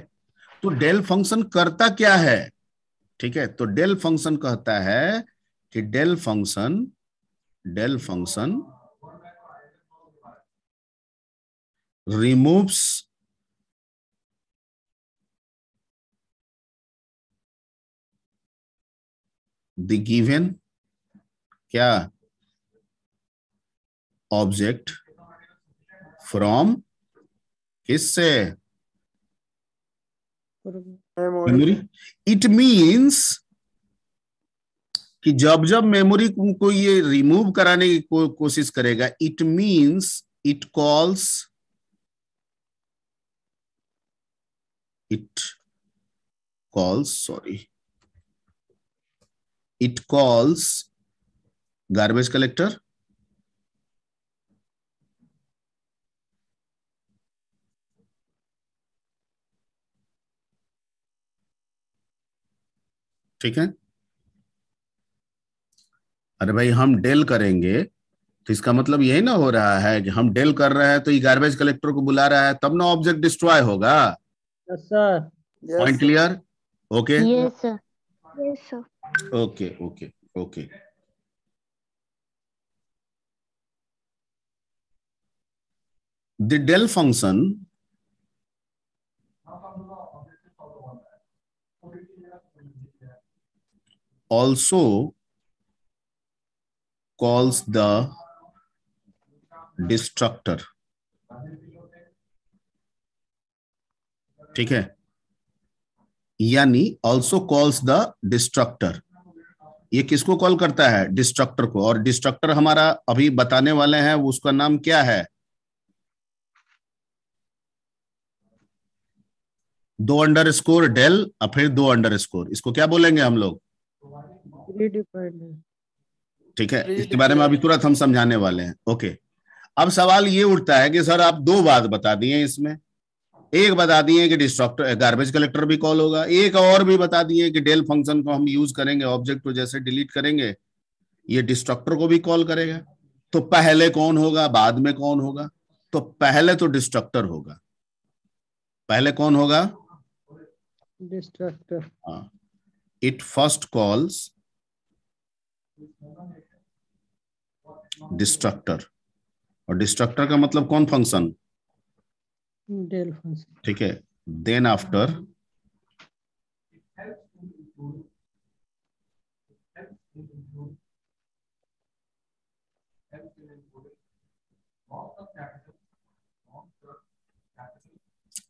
तो डेल फंक्शन करता क्या है? ठीक है, तो डेल फंक्शन कहता है कि del function removes the given क्या? ऑब्जेक्ट फ्रॉम किससे? मेमोरी। इट मीन्स कि जब जब मेमोरी को ये रिमूव कराने की कोशिश करेगा, it means it calls garbage collector ठीक है। अरे भाई, हम डेल करेंगे तो इसका मतलब यही ना हो रहा है कि हम डेल कर रहे हैं तो ये गार्बेज कलेक्टर को बुला रहा है, तब ना ऑब्जेक्ट डिस्ट्रॉय होगा। Yes sir. Point clear? Okay. Yes, sir. Yes sir. Okay okay okay. The del function also calls the destructor। ठीक है, यानी also calls the destructor। ये किसको कॉल करता है? डिस्ट्रक्टर को। और डिस्ट्रक्टर हमारा अभी बताने वाले हैं, उसका नाम क्या है? 2 अंडरस्कोर डेल और फिर 2 अंडरस्कोर, इसको क्या बोलेंगे हम लोग? ठीक है, इसके बारे में अभी तुरंत हम समझाने वाले हैं। ओके, अब सवाल ये उठता है कि सर आप 2 बात बता दिए इसमें। एक बता दिए कि डिस्ट्रक्टर गार्बेज कलेक्टर भी कॉल होगा, एक और भी बता दिए कि डेल फंक्शन को हम यूज करेंगे, ऑब्जेक्ट को जैसे डिलीट करेंगे ये डिस्ट्रक्टर को भी कॉल करेगा। तो पहले कौन होगा, बाद में कौन होगा? तो पहले तो डिस्ट्रक्टर होगा। पहले कौन होगा? डिस्ट्रक्टर। हाँ, इट फर्स्ट कॉल्स डिस्ट्रक्टर। और डिस्ट्रक्टर का मतलब कौन फंक्शन? Del function. ठीक है, देन आफ्टर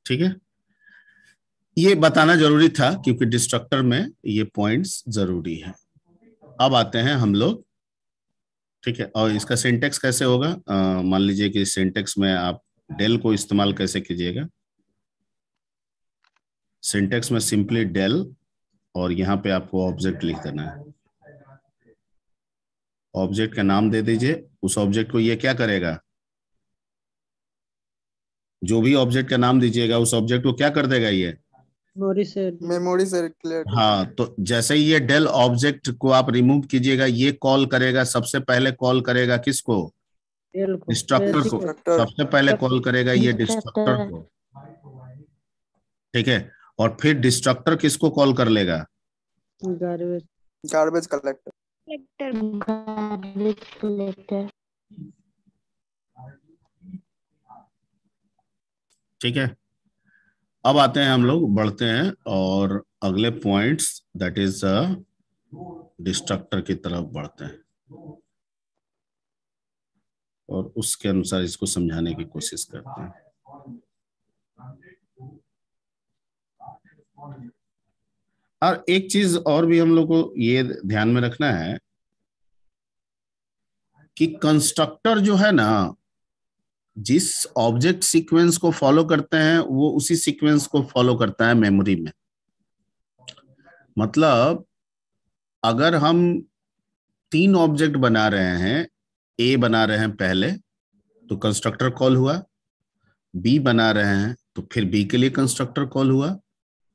ठीक है, ये बताना जरूरी था क्योंकि डिस्ट्रक्टर में ये पॉइंट्स जरूरी है। अब आते हैं हम लोग। ठीक है, और इसका सिंटेक्स कैसे होगा? मान लीजिए कि सिंटेक्स में आप डेल को इस्तेमाल कैसे कीजिएगा। सिंटेक्स में सिंपली डेल और यहाँ पे आपको ऑब्जेक्ट लिख देना है। ऑब्जेक्ट का नाम दे दीजिए। उस ऑब्जेक्ट को ये क्या करेगा? जो भी ऑब्जेक्ट का नाम दीजिएगा उस ऑब्जेक्ट को क्या कर देगा? ये मेमोरी से रिलेटेड। हाँ, तो जैसे ही ये डेल ऑब्जेक्ट को आप रिमूव कीजिएगा, ये कॉल करेगा, सबसे पहले कॉल करेगा किसको? डिस्ट्रक्टर को सबसे पहले कॉल करेगा ये डिस्ट्रक्टर को, ठीक है, और फिर डिस्ट्रक्टर किसको कॉल कर लेगा? Garbage collector. ठीक है, अब आते हैं हम लोग, बढ़ते हैं और अगले पॉइंट्स दैट इज डिस्ट्रक्टर की तरफ बढ़ते हैं और उसके अनुसार इसको समझाने की कोशिश करते हैं। और एक चीज और भी हम लोग को ये ध्यान में रखना है कि कंस्ट्रक्टर जो है ना, जिस ऑब्जेक्ट सीक्वेंस को फॉलो करते हैं वो उसी सीक्वेंस को फॉलो करता है मेमोरी में। मतलब अगर हम 3 ऑब्जेक्ट बना रहे हैं, ए बना रहे हैं पहले तो कंस्ट्रक्टर कॉल हुआ, बी बना रहे हैं तो फिर बी के लिए कंस्ट्रक्टर कॉल हुआ,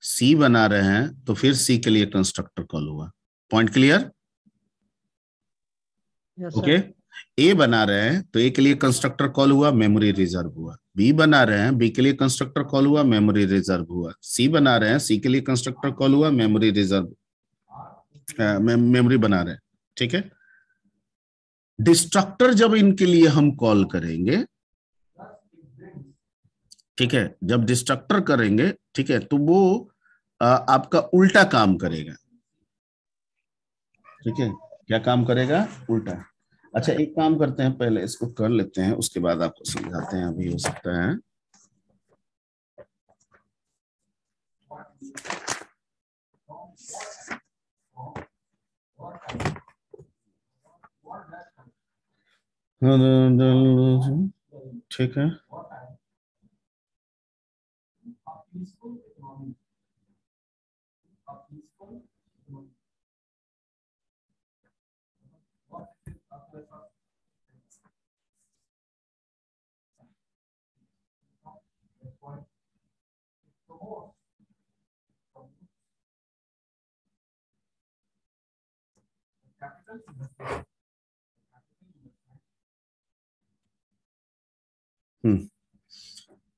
सी बना रहे हैं तो फिर सी के लिए कंस्ट्रक्टर कॉल हुआ। Point clear? ओके, ए बना रहे हैं तो ए के लिए कंस्ट्रक्टर कॉल हुआ, मेमोरी रिजर्व हुआ। बी बना रहे हैं, बी के लिए कंस्ट्रक्टर कॉल हुआ, मेमोरी रिजर्व हुआ। सी बना रहे हैं, सी के लिए कंस्ट्रक्टर कॉल हुआ, मेमोरी रिजर्व, मेमोरी बना रहे हैं। ठीक है, डिस्ट्रक्टर जब इनके लिए हम कॉल करेंगे, ठीक है, जब डिस्ट्रक्टर करेंगे, ठीक है, तो वो आपका उल्टा काम करेगा। ठीक है, क्या काम करेगा? उल्टा। अच्छा, एक काम करते हैं, पहले इसको कर लेते हैं, उसके बाद आपको समझाते हैं। अभी हो सकता है ठीक है,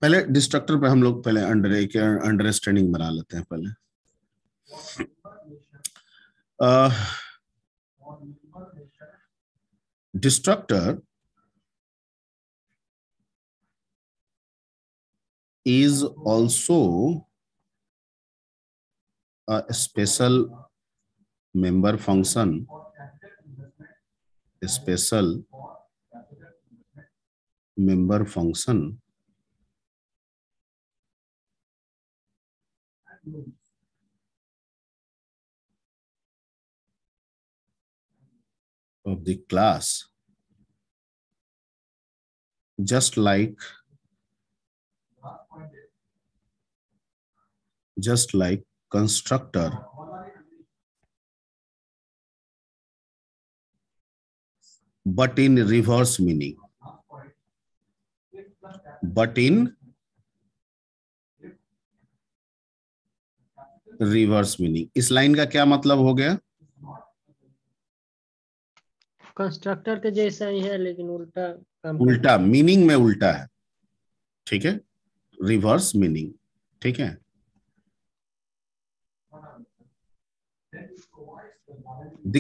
पहले डिस्ट्रक्टर पे हम लोग पहले अंडरस्टैंडिंग बना लेते हैं। पहले destructor is also a special member function, a special member function of the class, just like constructor but in reverse meaning, but in reverse meaning. इस लाइन का क्या मतलब हो गया? कंस्ट्रक्टर के जैसा ही है लेकिन उल्टा काम, उल्टा मीनिंग में उल्टा है। ठीक है, रिवर्स मीनिंग। ठीक है, the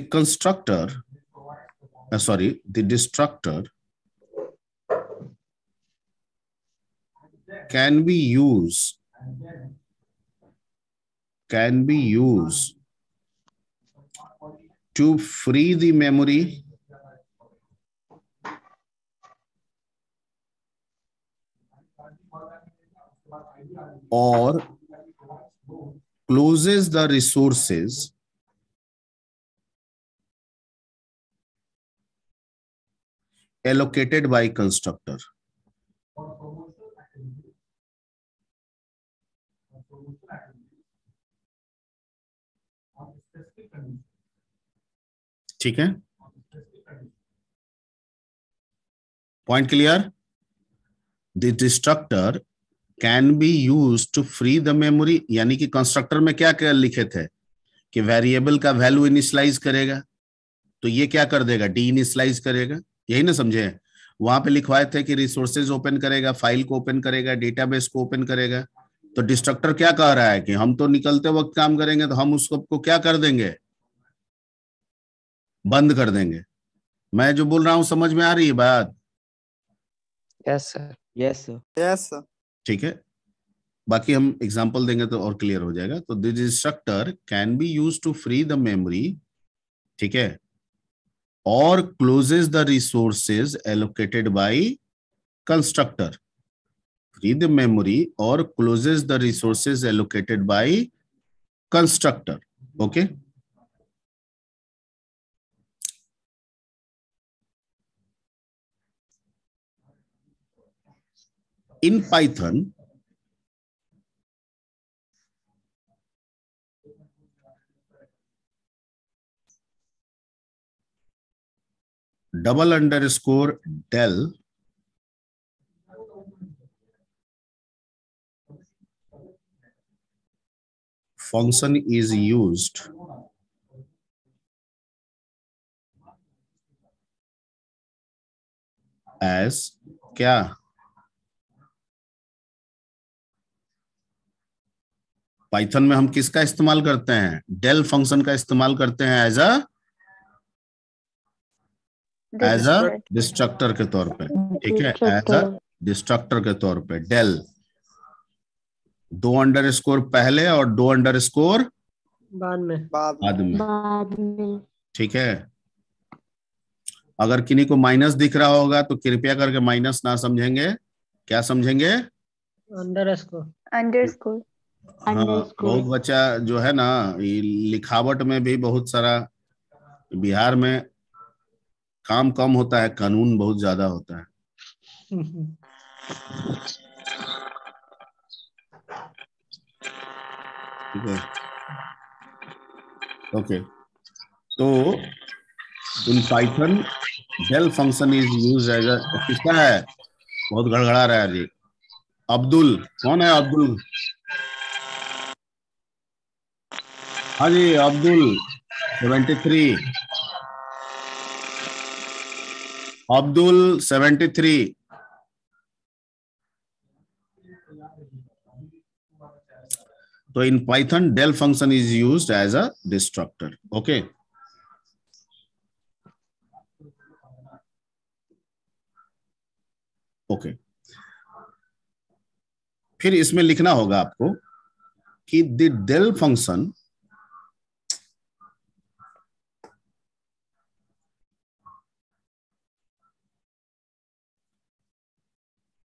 destructor can be used to free the memory or closes the resources allocated by constructor. ठीक है, point clear? The destructor can be use to free the memory, यानी कि कंस्ट्रक्टर में क्या क्या लिखे थे कि वेरिएबल का वैल्यू इनिशियलाइज करेगा, तो ये क्या कर देगा? डी इनिशियलाइज करेगा। यही ना समझे? वहां पे लिखवाए थे कि रिसोर्सेज ओपन करेगा, फाइल को ओपन करेगा, डेटाबेस को ओपन करेगा। तो डिस्ट्रक्टर क्या कह रहा है कि हम तो निकलते वक्त काम करेंगे, तो हम उसको क्या कर देंगे, बंद कर देंगे। मैं जो बोल रहा हूं समझ में आ रही है बात? Yes sir. Yes sir. Yes sir. ठीक है, बाकी हम एग्जांपल देंगे तो और क्लियर हो जाएगा। तो this destructor can be use to free the memory, ठीक है, और closes the resources allocated by constructor. Free the memory और closes the resources allocated by constructor. Okay, in Python, _del function is used as क्या? Python में हम किसका इस्तेमाल करते हैं? डेल फंक्शन का इस्तेमाल करते हैं एज अ डिस्ट्रक्टर के तौर पे, ठीक है, एज अ डिस्ट्रक्टर के तौर पे। डेल 2 अंडरस्कोर पहले और 2 अंडरस्कोर बाद में, ठीक है। अगर किन्हीं को माइनस दिख रहा होगा तो कृपया करके माइनस ना समझेंगे, क्या समझेंगे? अंडरस्कोर। हाँ, बहुत बच्चा जो है ना, लिखावट में भी बहुत सारा, बिहार में काम कम होता है, कानून बहुत ज्यादा होता है। ठीक है, ओके। तो in Python del function is use as a, किसका है? बहुत गड़गड़ा रहा है जी। अब्दुल, कौन है अब्दुल? हाँ जी, अब्दुल 73, अब्दुल 73। तो in Python del function is used as a destructor. Okay, okay. फिर इसमें लिखना होगा आपको कि the del function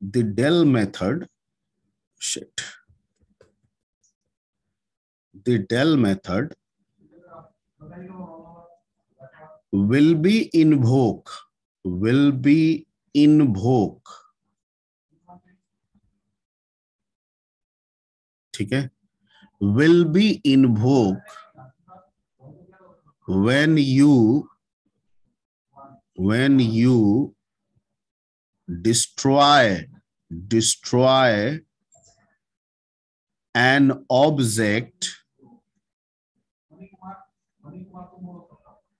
the del method, the del method will be invoke, ठीक है, will be invoke when you destroy an object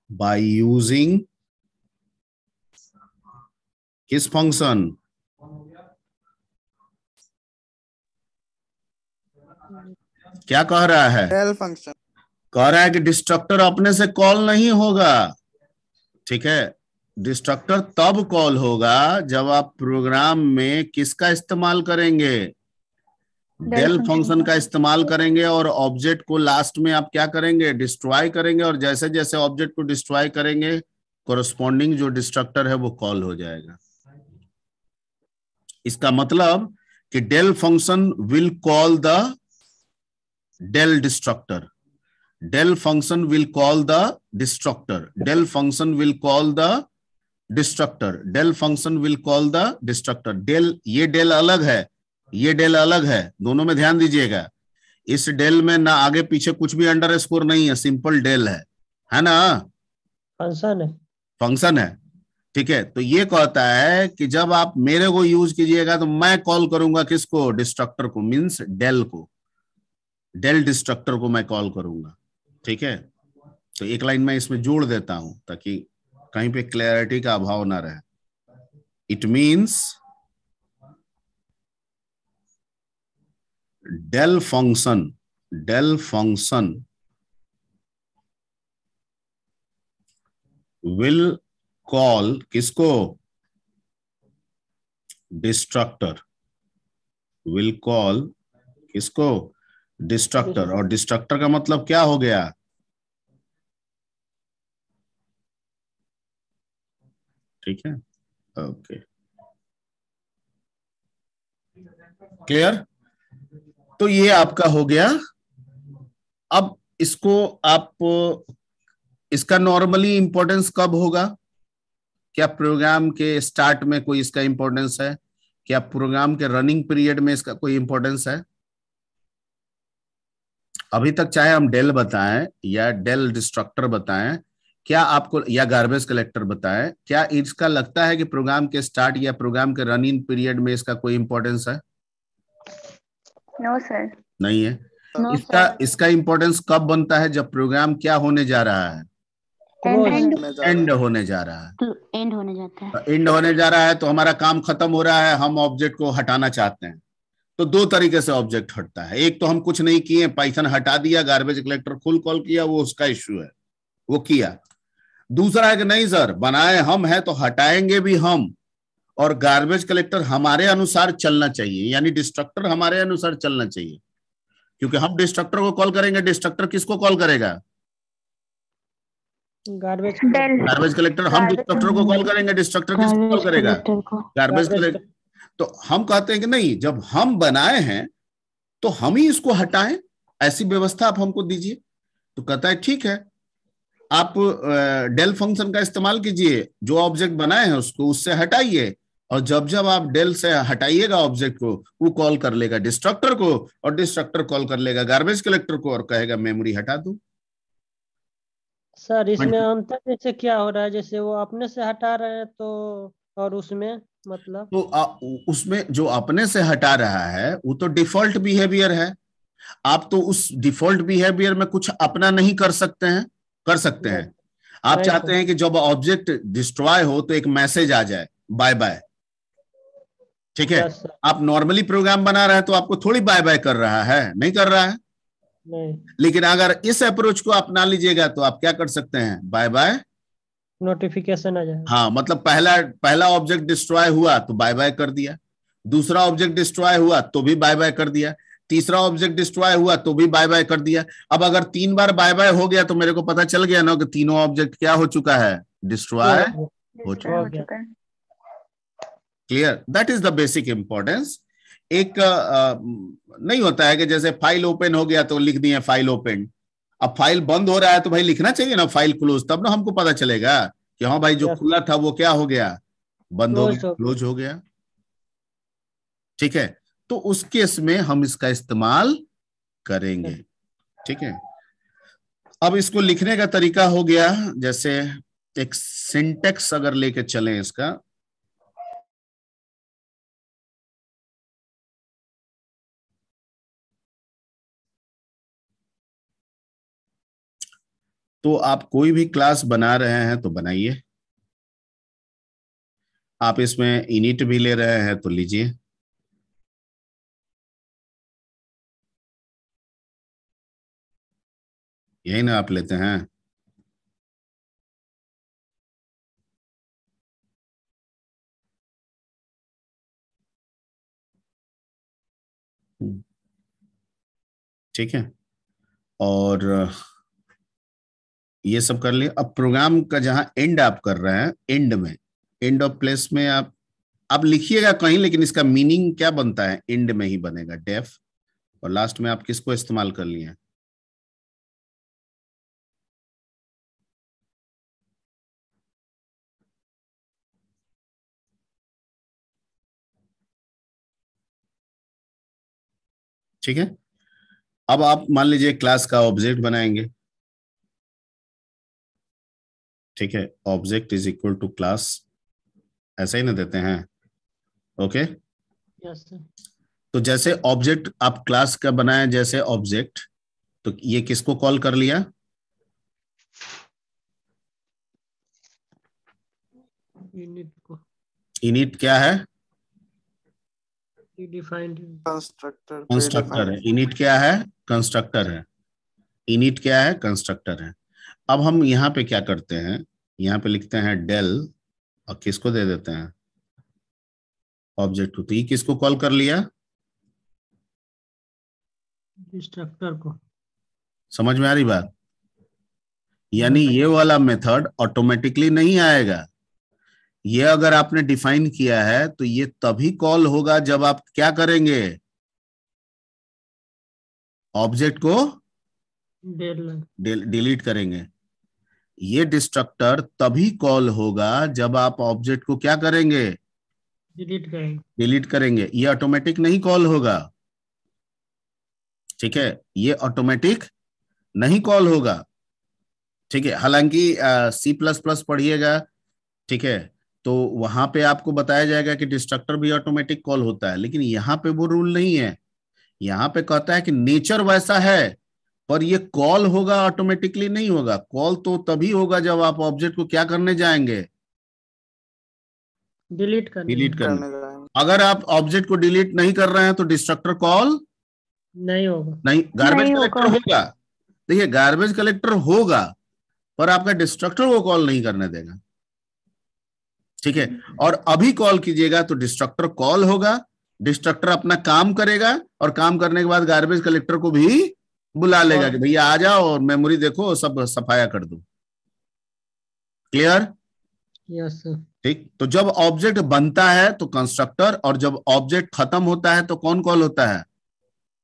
by using किस function? क्या कह रहा है? Del function. कह रहा है कि डिस्ट्रक्टर अपने से कॉल नहीं होगा, ठीक है। डिस्ट्रक्टर तब कॉल होगा जब आप प्रोग्राम में किसका इस्तेमाल करेंगे? डेल फंक्शन का इस्तेमाल करेंगे, और ऑब्जेक्ट को लास्ट में आप क्या करेंगे? डिस्ट्रॉय करेंगे, और जैसे जैसे ऑब्जेक्ट को डिस्ट्रॉय करेंगे कोरस्पॉन्डिंग जो डिस्ट्रक्टर है वो कॉल हो जाएगा। इसका मतलब कि del function will call the del destructor, del function will call the destructor, del function will call the destructor, del function will call the destructor. Del, ये डेल अलग है, ये डेल अलग है, दोनों में ध्यान दीजिएगा। इस डेल में ना आगे पीछे कुछ भी अंडरस्कोर नहीं है, सिंपल डेल है ना? फंक्शन है, ठीक है। तो ये कहता है कि जब आप मेरे को यूज कीजिएगा तो मैं कॉल करूंगा किसको? डिस्ट्रक्टर को, मींस डेल को, डेल डिस्ट्रक्टर को मैं कॉल करूंगा, ठीक है। तो एक लाइन में इसमें जोड़ देता हूं ताकि कहीं पे क्लैरिटी का अभाव ना रहे। It means del function will call किसको? डिस्ट्रक्टर। will call किसको? डिस्ट्रक्टर। और डिस्ट्रक्टर का मतलब क्या हो गया? ठीक है, ओके, क्लियर? तो ये आपका हो गया। अब इसको आप, इसका नॉर्मली इंपॉर्टेंस कब होगा? क्या प्रोग्राम के स्टार्ट में कोई इसका इंपॉर्टेंस है? क्या प्रोग्राम के रनिंग पीरियड में इसका कोई इंपॉर्टेंस है? अभी तक चाहे हम डेल बताएं या डेल डिस्ट्रक्टर बताएं, क्या आपको, या गार्बेज कलेक्टर बताएं, क्या इसका लगता है कि प्रोग्राम के स्टार्ट या प्रोग्राम के रनिंग पीरियड में इसका कोई इंपॉर्टेंस है? No sir. नहीं है। No, इसका इंपॉर्टेंस कब बनता है? जब प्रोग्राम क्या होने जा रहा है? एंड होने जा रहा है। एंड होने जाता है। एंड होने जा रहा है तो हमारा काम खत्म हो रहा है, हम ऑब्जेक्ट को हटाना चाहते हैं। तो दो तरीके से ऑब्जेक्ट हटता है। एक तो हम कुछ नहीं किए, पाइथन हटा दिया, गार्बेज कलेक्टर फुल कॉल किया, वो उसका इश्यू है, वो किया। दूसरा है कि नहीं सर, बनाए हम है तो हटाएंगे भी हम, और गार्बेज कलेक्टर हमारे अनुसार चलना चाहिए, यानी डिस्ट्रक्टर हमारे अनुसार चलना चाहिए। क्योंकि हम डिस्ट्रक्टर को कॉल करेंगे, डिस्ट्रक्टर किसको कॉल करेगा? Garbage collector. हम डिस्ट्रक्टर को कॉल करेंगे, डिस्ट्रक्टर किसको कॉल करेगा? Garbage collector. तो हम कहते हैं कि नहीं, जब हम बनाए हैं तो हम ही इसको हटाएं, ऐसी व्यवस्था आप हमको दीजिए। तो कहता है ठीक है, आप डेल फंक्शन का इस्तेमाल कीजिए, जो ऑब्जेक्ट बनाए हैं उसको उससे हटाइए, और जब जब आप डेल से हटाइएगा ऑब्जेक्ट को, वो कॉल कर लेगा डिस्ट्रक्टर को, और डिस्ट्रक्टर कॉल कर लेगा गार्बेज कलेक्टर को, और कहेगा मेमोरी हटा दो। सर इसमें अंतर जैसे क्या हो रहा है, जैसे वो अपने से हटा रहे हैं तो, और उसमें मतलब? तो उसमें जो अपने से हटा रहा है वो तो डिफॉल्ट बिहेवियर है। आप तो उस डिफॉल्ट बिहेवियर में कुछ अपना नहीं कर सकते हैं। कर सकते हैं, आप चाहते हैं कि जब ऑब्जेक्ट डिस्ट्रॉय हो तो एक मैसेज आ जाए बाय बाय, ठीक है? आप नॉर्मली प्रोग्राम बना रहे हैं तो आपको थोड़ी बाय बाय कर रहा है, नहीं कर रहा है। नहीं। लेकिन अगर इस अप्रोच को अपना लीजिएगा तो आप क्या कर सकते हैं? बाय बाय नोटिफिकेशन आ जाए। हाँ, मतलब पहला ऑब्जेक्ट डिस्ट्रॉय हुआ तो बाय बाय कर दिया, दूसरा ऑब्जेक्ट डिस्ट्रॉय हुआ तो भी बाय बाय कर दिया, तीसरा ऑब्जेक्ट डिस्ट्रॉय हुआ तो भी बाय बाय कर दिया। अब अगर 3 बार बाय बाय हो गया तो मेरे को पता चल गया ना कि तीनों ऑब्जेक्ट क्या हो चुका है? डिस्ट्रॉय हो चुका है। Clear? That is the basic importance. एक नहीं होता है कि जैसे फाइल ओपन हो गया तो लिख दिए फाइल ओपन। अब फाइल बंद हो रहा है तो भाई लिखना चाहिए ना फाइल क्लोज, तब ना हमको पता चलेगा कि हाँ भाई जो खुला था वो क्या हो गया? बंद हो गया, क्लोज हो गया। ठीक है, तो उस केस में हम इसका इस्तेमाल करेंगे। ठीक है, अब इसको लिखने का तरीका हो गया, जैसे एक सिंटेक्स अगर लेके चलें इसका, तो आप कोई भी क्लास बना रहे हैं तो बनाइए, आप इसमें इनिट भी ले रहे हैं तो लीजिए। यही ना आप लेते हैं? ठीक है, और ये सब कर लिए। अब प्रोग्राम का जहां एंड आप कर रहे हैं, एंड में, एंड ऑफ प्लेस में आप लिखिएगा कहीं, लेकिन इसका मीनिंग क्या बनता है? एंड में ही बनेगा, डेफ। और लास्ट में आप किसको इस्तेमाल कर लिए? ठीक है, अब आप मान लीजिए क्लास का ऑब्जेक्ट बनाएंगे। ठीक है, object is equal to class, ऐसा ही ना देते हैं? Okay, yes sir. तो जैसे ऑब्जेक्ट आप क्लास का बनाए, जैसे ऑब्जेक्ट, तो ये किसको कॉल कर लिया? इनिट को। इनिट क्या है? डिफाइंड कंस्ट्रक्टर है। इनिट क्या है? कंस्ट्रक्टर है। इनिट क्या है? कंस्ट्रक्टर है। अब हम यहाँ पे क्या करते हैं, यहाँ पे लिखते हैं डेल और किसको दे देते हैं? ऑब्जेक्ट को। तो ये किसको कॉल कर लिया? डिस्ट्रक्टर को। समझ में आ रही बात? यानी ये वाला मेथड ऑटोमेटिकली नहीं आएगा। ये अगर आपने डिफाइन किया है तो ये तभी कॉल होगा जब आप क्या करेंगे? ऑब्जेक्ट को डिलीट करेंगे। ये डिस्ट्रक्टर तभी कॉल होगा जब आप ऑब्जेक्ट को क्या करेंगे? डिलीट करेंगे। ये ऑटोमेटिक नहीं कॉल होगा। ठीक है, ये ऑटोमेटिक नहीं कॉल होगा। ठीक है, हालांकि C++ पढ़िएगा, ठीक है, तो वहां पे आपको बताया जाएगा कि डिस्ट्रक्टर भी ऑटोमेटिक कॉल होता है, लेकिन यहाँ पे वो रूल नहीं है। यहाँ पे कहता है कि नेचर वैसा है, पर ये कॉल होगा, ऑटोमेटिकली नहीं होगा। कॉल तो तभी होगा जब आप ऑब्जेक्ट को क्या करने जाएंगे? डिलीट करने। अगर आप ऑब्जेक्ट को डिलीट नहीं कर रहे हैं तो डिस्ट्रक्टर कॉल नहीं होगा। नहीं, गार्बेज कलेक्टर होगा। देखिए, गार्बेज कलेक्टर होगा पर आपका डिस्ट्रक्टर वो कॉल नहीं करने देगा। ठीक है, और अभी कॉल कीजिएगा तो डिस्ट्रक्टर कॉल होगा, डिस्ट्रक्टर अपना काम करेगा और काम करने के बाद गार्बेज कलेक्टर को भी बुला लेगा कि भैया आ जाओ और मेमोरी देखो, सब सफाया कर दो। क्लियर? Yes sir. ठीक, तो जब ऑब्जेक्ट बनता है तो कंस्ट्रक्टर, और जब ऑब्जेक्ट खत्म होता है तो कौन कॉल होता है?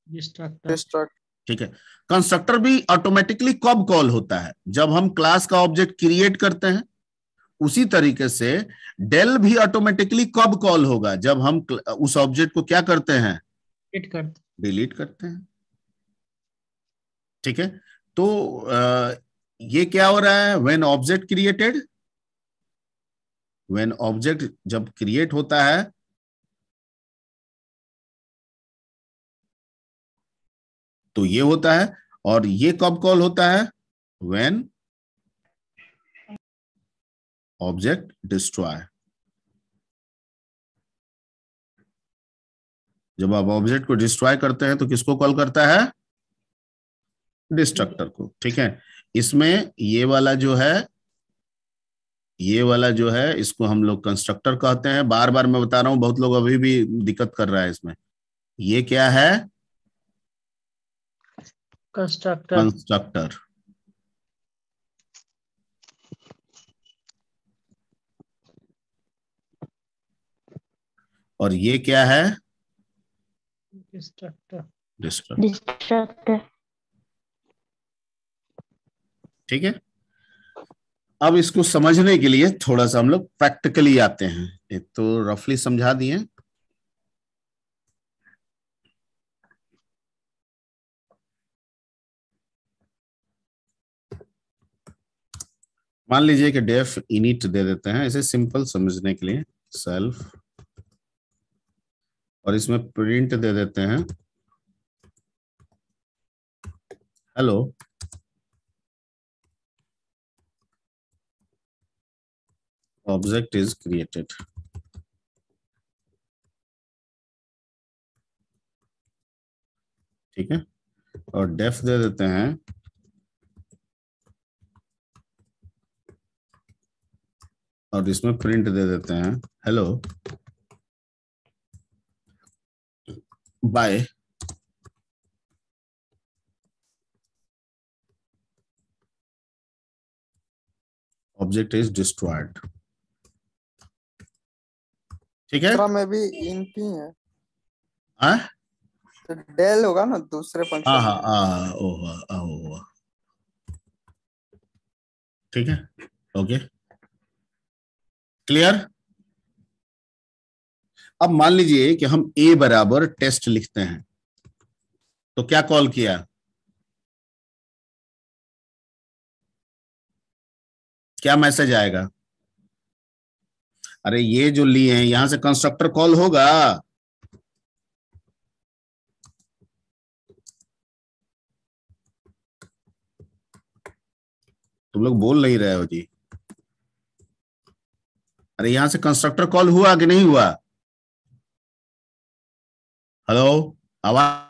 डिस्ट्रक्टर। ठीक है, कंस्ट्रक्टर भी ऑटोमेटिकली कब कॉल होता है? जब हम क्लास का ऑब्जेक्ट क्रिएट करते हैं। उसी तरीके से डेल भी ऑटोमेटिकली कब कॉल होगा? जब हम उस ऑब्जेक्ट को क्या करते हैं? डिलीट करते हैं। ठीक है, तो ये क्या हो रहा है? When object created, when object जब क्रिएट होता है तो ये होता है, और ये कब कॉल होता है? When object destroy. जब आप ऑब्जेक्ट को डिस्ट्रॉय करते हैं तो किसको कॉल करता है? डिस्ट्रक्टर को। ठीक है, इसमें ये वाला जो है, ये वाला जो है, इसको हम लोग कंस्ट्रक्टर कहते हैं। बार बार मैं बता रहा हूं, बहुत लोग अभी भी दिक्कत कर रहा है इसमें। ये क्या है? कंस्ट्रक्टर। और ये क्या है? डिस्ट्रक्टर। ठीक है, अब इसको समझने के लिए थोड़ा सा हम लोग प्रैक्टिकली आते हैं। एक तो रफली समझा दिए, मान लीजिए कि डेफ इनिट दे देते हैं, इसे सिंपल समझने के लिए सेल्फ, और इसमें प्रिंट दे देते हैं हेलो। Object is created. ठीक है, और डेफ दे देते हैं और इसमें प्रिंट दे देते हैं hello by object is destroyed. ठीक है, में भी इंट ही है। हाँ तो डेल होगा ना दूसरे फंक्शन। हाँ, ठीक है, ओके, क्लियर। अब मान लीजिए कि हम a बराबर टेस्ट लिखते हैं, तो क्या कॉल किया? क्या मैसेज आएगा? अरे ये जो लिए हैं यहां से कंस्ट्रक्टर कॉल होगा। तुम लोग बोल नहीं रहे हो जी। अरे यहां से कंस्ट्रक्टर कॉल हुआ कि नहीं हुआ? हेलो, आवाज